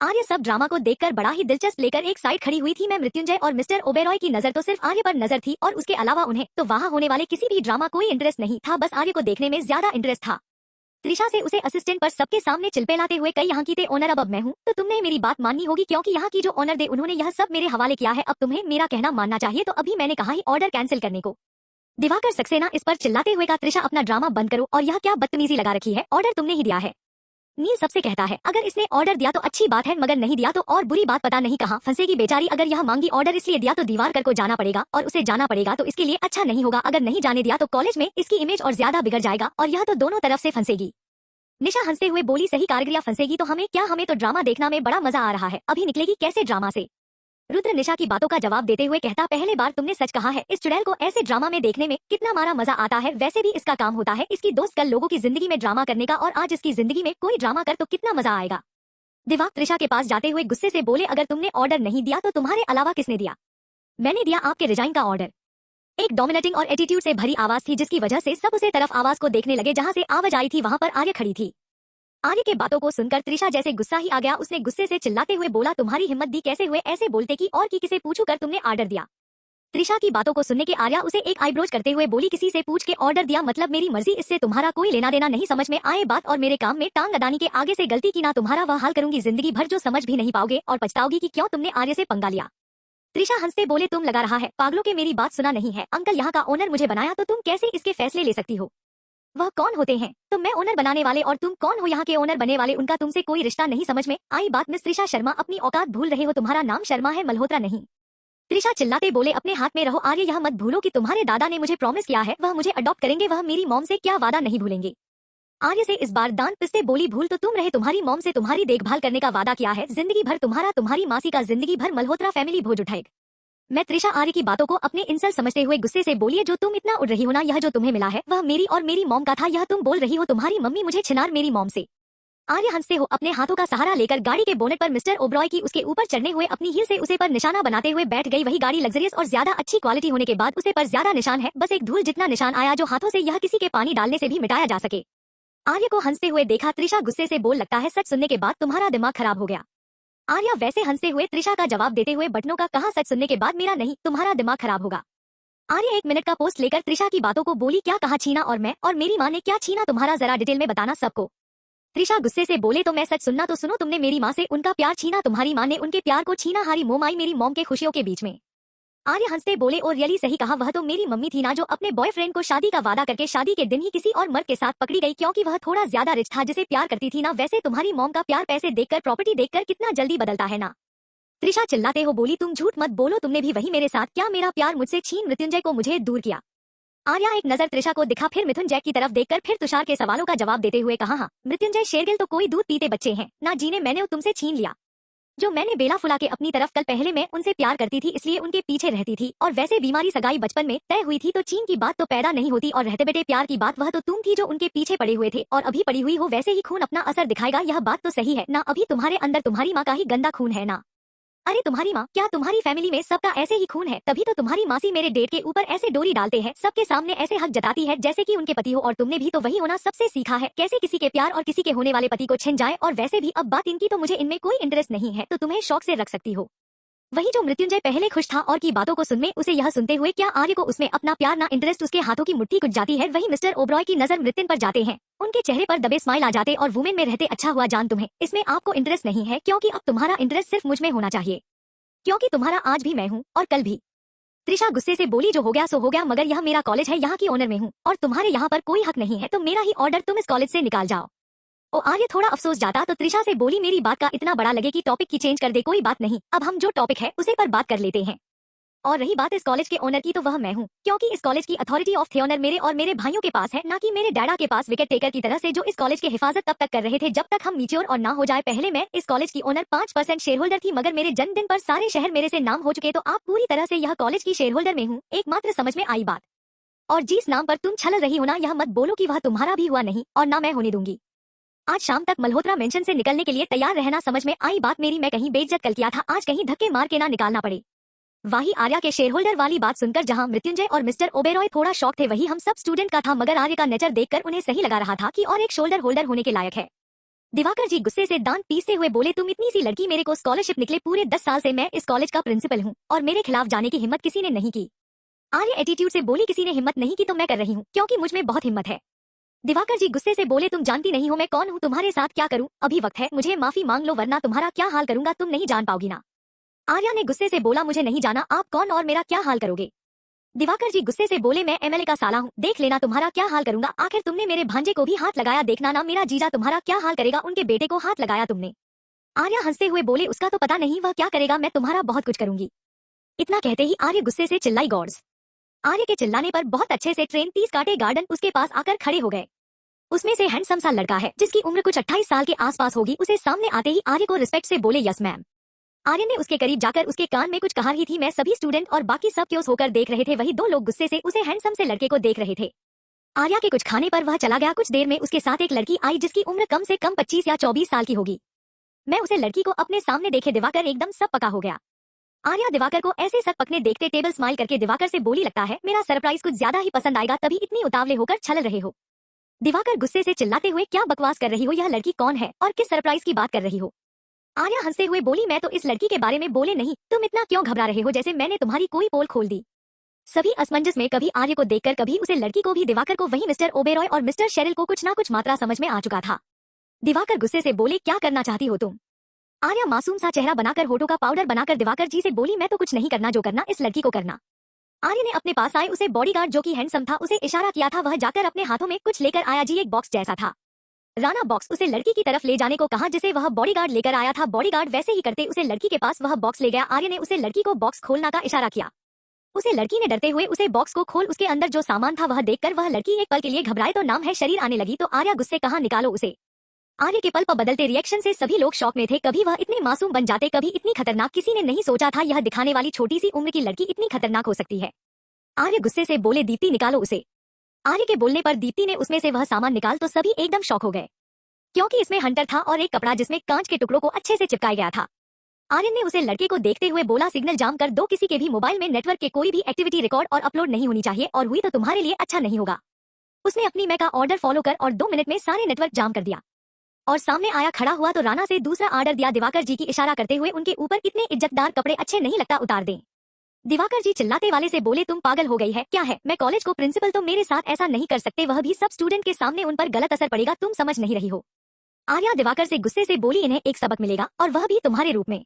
आर्य सब ड्रामा को देखकर बड़ा ही दिलचस्प लेकर एक साइड खड़ी हुई थी। मैं मृत्युंजय और मिस्टर ओबेरॉय की नजर तो सिर्फ आर्य पर नजर थी और उसके अलावा उन्हें तो वहाँ होने वाले किसी भी ड्रामा कोई इंटरेस्ट नहीं था, बस आर्य को देखने में ज्यादा इंटरेस्ट था। त्रिशा से उसे असिस्टेंट पर सबके सामने चिल्पेलाते हुए कई यहाँ की थे ओनर अब मैं हूँ तो तुमने मेरी बात माननी होगी, क्योंकि यहाँ की जो ओनर थे उन्होंने यह सब मेरे हवाले किया है। अब तुम्हें मेरा कहना मानना चाहिए। तो अभी मैंने कहा ही ऑर्डर कैंसिल करने को। दिवाकर सक्सेना इस पर चिल्लाते हुए कहा, त्रिशा अपना ड्रामा बंद करो और यह क्या बदतमीजी लगा रखी है, ऑर्डर तुमने ही दिया है। नील सबसे कहता है, अगर इसने ऑर्डर दिया तो अच्छी बात है, मगर नहीं दिया तो और बुरी बात, पता नहीं कहाँ फंसेगी बेचारी। अगर यह मांगी ऑर्डर इसलिए दिया तो दीवारकर को जाना पड़ेगा और उसे जाना पड़ेगा तो इसके लिए अच्छा नहीं होगा। अगर नहीं जाने दिया तो कॉलेज में इसकी इमेज और ज्यादा बिगड़ जाएगा और यह तो दोनों तरफ से फंसेगी। निशा हंसते हुए बोली, सही कारीगरिया फंसेगी तो हमें क्या, हमें तो ड्रामा देखना में बड़ा मजा आ रहा है, अभी निकलेगी कैसे ड्रामा से। रुद्र निशा की बातों का जवाब देते हुए कहता, पहले बार तुमने सच कहा है, इस चुड़ैल को ऐसे ड्रामा में देखने में कितना मारा मजा आता है। वैसे भी इसका काम होता है इसकी दोस्त कल लोगों की जिंदगी में ड्रामा करने का, और आज इसकी जिंदगी में कोई ड्रामा कर तो कितना मजा आएगा। दिवाक त्रिशा के पास जाते हुए गुस्से से बोले, अगर तुमने ऑर्डर नहीं दिया तो तुम्हारे अलावा किसने दिया? मैंने दिया, आपके रिजाइन का ऑर्डर। एक डोमिनेटिंग और एटीट्यूड से भरी आवाज थी जिसकी वजह से सब उसे तरफ आवाज को देखने लगे जहाँ से आवाज आई थी। वहाँ पर आर्य खड़ी थी। आर्य के बातों को सुनकर त्रिशा जैसे गुस्सा ही आ गया। उसने गुस्से से चिल्लाते हुए बोला, तुम्हारी हिम्मत दी कैसे हुए ऐसे बोलते की, और की किसे पूछू कर तुमने ऑर्डर दिया? त्रिशा की बातों को सुनने के आर्या उसे एक आईब्रोज करते हुए बोली, किसी से पूछ के ऑर्डर दिया मतलब मेरी मर्जी, इससे तुम्हारा कोई लेना देना नहीं। समझ में आए बात? और मेरे काम में टांग अडानी के आगे से गलती की ना तुम्हारा वह हाल करूंगी जिंदगी भर, जो समझ भी नहीं पाओगे और पछताओगी कि क्यों तुमने आर्य से पंगा लिया। त्रिशा हंसते बोले, तुम लगा रहा है पागलों के, मेरी बात सुना नहीं है। अंकल यहाँ का ओनर मुझे बनाया तो तुम कैसे इसके फैसले ले सकती हो? वह कौन होते हैं? तो मैं ओनर बनाने वाले और तुम कौन हो यहाँ के ओनर बनने वाले? उनका तुमसे कोई रिश्ता नहीं। समझ में आई बात? मिस त्रिशा शर्मा, अपनी औकात भूल रहे हो, तुम्हारा नाम शर्मा है, मल्होत्रा नहीं। त्रिशा चिल्लाते बोले, अपने हाथ में रहो आर्य, यह मत भूलो कि तुम्हारे दादा ने मुझे प्रॉमिस किया है वह मुझे अडॉप्ट करेंगे, वह मेरी मॉम से क्या वादा नहीं भूलेंगे। आर्य से इस बार दांत पिसते बोली, भूल तो तुम रहे, तुम्हारी मॉम से तुम्हारी देखभाल करने का वादा किया है, जिंदगी भर तुम्हारी मासी का जिंदगी भर मल्होत्रा फैमिली भोज उठाएगी। मैं त्रिशा आर्य की बातों को अपने इंसल्ट समझते हुए गुस्से से बोली, जो तुम इतना उड़ रही हो ना, यह जो तुम्हें मिला है वह मेरी और मेरी मॉम का था। यह तुम बोल रही हो तुम्हारी मम्मी मुझे छिनार मेरी मॉम से। आर्य हंसते हो अपने हाथों का सहारा लेकर गाड़ी के बोनेट पर मिस्टर ओब्रॉय की उसके ऊपर चढ़ने हुए अपनी हील से उसे पर निशाना बनाते हुए बैठ गई। वही गाड़ी लग्जरियस और ज्यादा अच्छी क्वालिटी होने के बाद उसे पर ज्यादा निशान है, बस एक धूल जितना निशान आया जो हाथों से यह किसी के पानी डालने से भी मिटाया जा सके। आर्य को हंसते हुए देखा त्रिशा गुस्से से बोल, लगता है सच सुनने के बाद तुम्हारा दिमाग खराब हो गया। आर्या वैसे हंसते हुए त्रिशा का जवाब देते हुए, बटनों का कहा, सच सुनने के बाद मेरा नहीं तुम्हारा दिमाग खराब होगा। आर्या 1 मिनट का पोस्ट लेकर त्रिशा की बातों को बोली, क्या कहा छीना? और मैं और मेरी माँ ने क्या छीना तुम्हारा? जरा डिटेल में बताना सबको। त्रिशा गुस्से से बोले, तो मैं सच सुनना तो सुनो, तुमने मेरी माँ से उनका प्यार छीना, तुम्हारी माँ ने उनके प्यार को छीना, हारी मोम आई मेरी मॉम के खुशियों के बीच में। आर्य हंसते बोले, और रियली सही कहा, वह तो मेरी मम्मी थी ना जो अपने बॉयफ्रेंड को शादी का वादा करके शादी के दिन ही किसी और मर्द के साथ पकड़ी गई, क्योंकि वह थोड़ा ज्यादा रिच था जिसे प्यार करती थी ना। वैसे तुम्हारी मॉम का प्यार पैसे देखकर प्रॉपर्टी देखकर कितना जल्दी बदलता है ना। त्रिशा चिल्लाते हो बोली, तुम झूठ मत बोलो, तुमने भी वही मेरे साथ क्या मेरा प्यार मुझसे छीन मृत्युंजय को मुझे दूर किया। आर्या एक नजर त्रिशा को दिखा, फिर मिथुन जैक की तरफ देखकर फिर तुषार के सवालों का जवाब देते हुए कहा, हाँ मृत्युंजय शेरगिल तो कोई दूध पीते बच्चे हैं ना, जीने मैंने तुमसे छीन लिया। जो मैंने बेला फुला के अपनी तरफ, कल पहले मैं उनसे प्यार करती थी इसलिए उनके पीछे रहती थी, और वैसे बीमारी सगाई बचपन में तय हुई थी तो चीन की बात तो पैदा नहीं होती, और रहते बेटे प्यार की बात वह तो तुम थी जो उनके पीछे पड़े हुए थे, और अभी पड़ी हुई हो वैसे ही खून अपना असर दिखाएगा। यह बात तो सही है ना, अभी तुम्हारे अंदर तुम्हारी माँ का ही गंदा खून है ना। अरे तुम्हारी माँ क्या, तुम्हारी फैमिली में सबका ऐसे ही खून है, तभी तो तुम्हारी मासी मेरे डेट के ऊपर ऐसे डोरी डालते हैं, सबके सामने ऐसे हक जताती है जैसे कि उनके पति हो, और तुमने भी तो वही होना सबसे सीखा है, कैसे किसी के प्यार और किसी के होने वाले पति को छिन जाए। और वैसे भी अब बात इनकी तो मुझे इनमें कोई इंटरेस्ट नहीं है, तो तुम्हें शौक से रख सकती हो। वही जो मृत्युंजय पहले खुश था और की बातों को सुनने उसे यह सुनते हुए क्या आर्य को उसमें अपना प्यार ना इंटरेस्ट, उसके हाथों की मुट्ठी कुट जाती है। वही मिस्टर ओब्रॉय की नजर मृत्यु पर जाते हैं, उनके चेहरे पर दबे स्माइल आ जाते, और वुमेन में रहते अच्छा हुआ जान तुम्हें इसमें आपको इंटरेस्ट नहीं है, क्योंकि अब तुम्हारा इंटरेस्ट सिर्फ मुझ में होना चाहिए, क्योंकि तुम्हारा आज भी मैं हूँ और कल भी। त्रिशा गुस्से से बोली, जो हो गया सो हो गया, मगर यह मेरा कॉलेज है, यहाँ की ओनर में हूँ और तुम्हारे यहाँ पर कोई हक नहीं है, तो मेरा ही ऑर्डर, तुम इस कॉलेज से निकाल जाओ। ओ आर्य थोड़ा अफसोस जाता तो त्रिशा से बोली, मेरी बात का इतना बड़ा लगे कि टॉपिक की चेंज कर दे, कोई बात नहीं, अब हम जो टॉपिक है उसे पर बात कर लेते हैं। और रही बात इस कॉलेज के ओनर की, तो वह मैं हूँ, क्योंकि इस कॉलेज की अथॉरिटी ऑफ थियोनर मेरे और मेरे भाइयों के पास है, ना कि मेरे डैडा के पास विकेट टेकर की तरह से जो इस कॉलेज की हिफाजत तब तक कर रहे थे जब तक हम मैच्योर और ना हो जाए। पहले मैं इस कॉलेज की ओनर 5% शेयर होल्डर थी, मगर मेरे जन्मदिन पर सारे शहर मेरे से नाम हो चुके, तो आप पूरी तरह से यह कॉलेज की शेयर होल्डर में हूँ, एकमात्र समझ में आई बात। और जिस नाम पर तुम छल रही हो ना, यह मत बोलो कि वह तुम्हारा भी हुआ नहीं और ना मैं होने दूंगी। आज शाम तक मल्होत्रा मेंशन से निकलने के लिए तैयार रहना, समझ में आई बात मेरी? मैं कहीं बेइज्जत कल किया था, आज कहीं धक्के मार के ना निकालना पड़े। वही आर्या के शेयर होल्डर वाली बात सुनकर जहां मृत्युंजय और मिस्टर ओबेरॉय थोड़ा शॉक थे, वही हम सब स्टूडेंट का था, मगर आर्य का नेचर देखकर उन्हें सही लगा रहा था कि और एक शोल्डर होल्डर होने के लायक है। दिवाकर जी गुस्से से दांत पीसते हुए बोले, तुम इतनी सी लड़की, मेरे को स्कॉलरशिप निकले पूरे 10 साल से मैं इस कॉलेज का प्रिंसिपल हूँ और मेरे खिलाफ जाने की हिम्मत किसी ने नहीं की। आर्य एटीट्यूड से बोली, किसी ने हिम्मत नहीं की तो मैं कर रही हूँ क्योंकि मुझ में बहुत हिम्मत है। दिवाकर जी गुस्से से बोले, तुम जानती नहीं हो मैं कौन हूँ, तुम्हारे साथ क्या करूँ, अभी वक्त है, मुझे माफी मांग लो वरना तुम्हारा क्या हाल करूंगा तुम नहीं जान पाओगी ना। आर्या ने गुस्से से बोला, मुझे नहीं जाना आप कौन और मेरा क्या हाल करोगे। दिवाकर जी गुस्से से बोले, मैं एमएलए का साला हूँ, देख लेना तुम्हारा क्या हाल करूंगा, आखिर तुमने मेरे भांजे को भी हाथ लगाया, देखना ना मेरा जीजा तुम्हारा क्या हाल करेगा, उनके बेटे को हाथ लगाया तुमने। आर्या हंसते हुए बोले, उसका तो पता नहीं वह क्या करेगा, मैं तुम्हारा बहुत कुछ करूंगी। इतना कहते ही आर्य गुस्से से चिल्लाई, गॉड्स। आर्य के चिल्लाने पर बहुत अच्छे से ट्रेन 30 कांटे गार्डन उसके पास आकर खड़े हो गए। उसमें से हैंडसम सा लड़का है जिसकी उम्र कुछ 28 साल के आसपास होगी, उसे सामने आते ही आर्य को रिस्पेक्ट से बोले, यस मैम। आर्य ने उसके करीब जाकर उसके कान में कुछ कहा ही थी। मैं सभी स्टूडेंट और बाकी सब क्यों होकर देख रहे थे, वही दो लोग गुस्से से उसे हैंडसम से लड़के को देख रहे थे। आर्या के कुछ खाने पर वह चला गया। कुछ देर में उसके साथ एक लड़की आई जिसकी उम्र कम से कम 25 या 24 साल की होगी। मैं उसे लड़की को अपने सामने देखे दिवाकर एकदम सब पका हो गया। आर्या दिवाकर को ऐसे सब पकने देखते टेबल स्माइल करके दिवाकर से बोली, लगता है मेरा सरप्राइज कुछ ज्यादा ही पसंद आएगा, तभी इतनी उतावले होकर छल रहे हो। दिवाकर गुस्से से चिल्लाते हुए, क्या बकवास कर रही हो, यह लड़की कौन है और किस सरप्राइज की बात कर रही हो। आर्या हंसते हुए बोली, मैं तो इस लड़की के बारे में बोले नहीं, तुम इतना क्यों घबरा रहे हो जैसे मैंने तुम्हारी कोई पोल खोल दी। सभी असमंजस में कभी आर्य को देखकर कभी उसे लड़की को भी दिवाकर को वही मिस्टर ओबेरॉय और मिस्टर शेरिल को कुछ ना कुछ मात्रा समझ में आ चुका था। दिवाकर गुस्से से बोले, क्या करना चाहती हो तुम। आर्या मासूम सा चेहरा बनाकर होठों का पाउडर बनाकर दिवाकर जी से बोली, मैं तो कुछ नहीं करना, जो करना इस लड़की को करना। आर्य ने अपने पास आए उसे बॉडीगार्ड जो कि हैंडसम था उसे इशारा किया था, वह जाकर अपने हाथों में कुछ लेकर आया जी, एक बॉक्स जैसा था। राणा बॉक्स उसे लड़की की तरफ ले जाने को कहा जिसे वह बॉडीगार्ड लेकर आया था। बॉडीगार्ड वैसे ही करते उसे लड़की के पास वह बॉक्स ले गया। आर्य ने उसे लड़की को बॉक्स खोलना का इशारा किया। उसे लड़की ने डरते हुए उसे बॉक्स को खोल उसके अंदर जो सामान था वह देखकर वह लड़की एक पल के लिए घबराए तो नाम है शरीर आने लगी तो आर्या गुस्से कहा, निकालो उसे। आर्य के पल पर बदलते रिएक्शन से सभी लोग शॉक में थे। कभी वह इतने मासूम बन जाते, कभी इतनी खतरनाक, किसी ने नहीं सोचा था यह दिखाने वाली छोटी सी उम्र की लड़की इतनी खतरनाक हो सकती है। आर्य गुस्से से बोले, दीप्ति निकालो उसे। आर्य के बोलने पर दीप्ति ने उसमें से वह सामान निकाल तो सभी एकदम शॉक हो गए क्योंकि इसमें हंटर था और एक कपड़ा जिसमें कांच के टुकड़ों को अच्छे से चिपकाया गया था। आर्यन ने उसे लड़के को देखते हुए बोला, सिग्नल जाम कर दो, किसी के भी मोबाइल में नेटवर्क के कोई भी एक्टिविटी रिकॉर्ड और अपलोड नहीं होनी चाहिए, और हुई तो तुम्हारे लिए अच्छा नहीं होगा। उसने अपनी मैं का ऑर्डर फॉलो कर और 2 मिनट में सारे नेटवर्क जाम कर दिया और सामने आया खड़ा हुआ तो राणा से दूसरा ऑर्डर दिया, दिवाकर जी की इशारा करते हुए उनके ऊपर इतने इज्जतदार कपड़े अच्छे नहीं लगता, उतार दें। दिवाकर जी चिल्लाते वाले से बोले, तुम पागल हो गई है क्या है, मैं कॉलेज को प्रिंसिपल, तुम मेरे साथ ऐसा नहीं कर सकते, वह भी सब स्टूडेंट के सामने, उन पर गलत असर पड़ेगा, तुम समझ नहीं रही हो। आर्या दिवाकर से गुस्से से बोली, इन्हें एक सबक मिलेगा और वह भी तुम्हारे रूप में।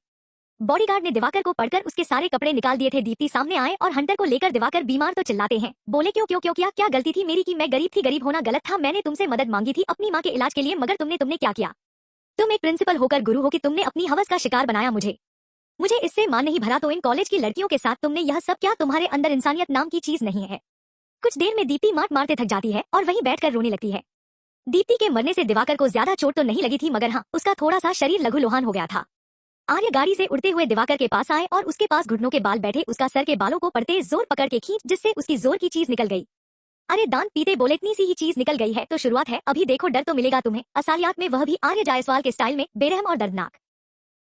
बॉडीगार्ड ने दिवाकर को पढ़कर उसके सारे कपड़े निकाल दिए थे। दीप्ति सामने आए और हंटर को लेकर दिवाकर बीमार तो चिल्लाते हैं, बोले क्यों क्यों क्यों किया, क्या गलती थी मेरी की, मैं गरीब थी, गरीब होना गलत था, मैंने तुमसे मदद मांगी थी अपनी माँ के इलाज के लिए, मगर तुमने क्या किया। तुम एक प्रिंसिपल होकर गुरु हो कि तुमने अपनी हवस का शिकार बनाया मुझे इससे मान नहीं भरा तो इन कॉलेज की लड़कियों के साथ तुमने यह सब क्या, तुम्हारे अंदर इंसानियत नाम की चीज नहीं है। कुछ देर में दीप्ति मार मारते थक जाती है और वहीं बैठकर रोने लगती है। दीप्ति के मरने से दिवाकर को ज्यादा चोट तो नहीं लगी थी, मगर हाँ, उसका थोड़ा सा शरीर लघुलुहान हो गया था। आर्य गाड़ी से उड़ते हुए दिवाकर के पास आए और उसके पास घुटनों के बाल बैठे, उसका सर के बालों को पड़ते जोर पकड़ के खींच, जिससे उसकी जोर की चीज निकल गई। अरे दांत पीते बोले, इतनी सी ही चीज निकल गई है तो शुरुआत है, अभी देखो डर तो मिलेगा तुम्हें। असालियात में वह भी आर्य जायसवाल के स्टाइल में, बेरहम और दर्दनाक।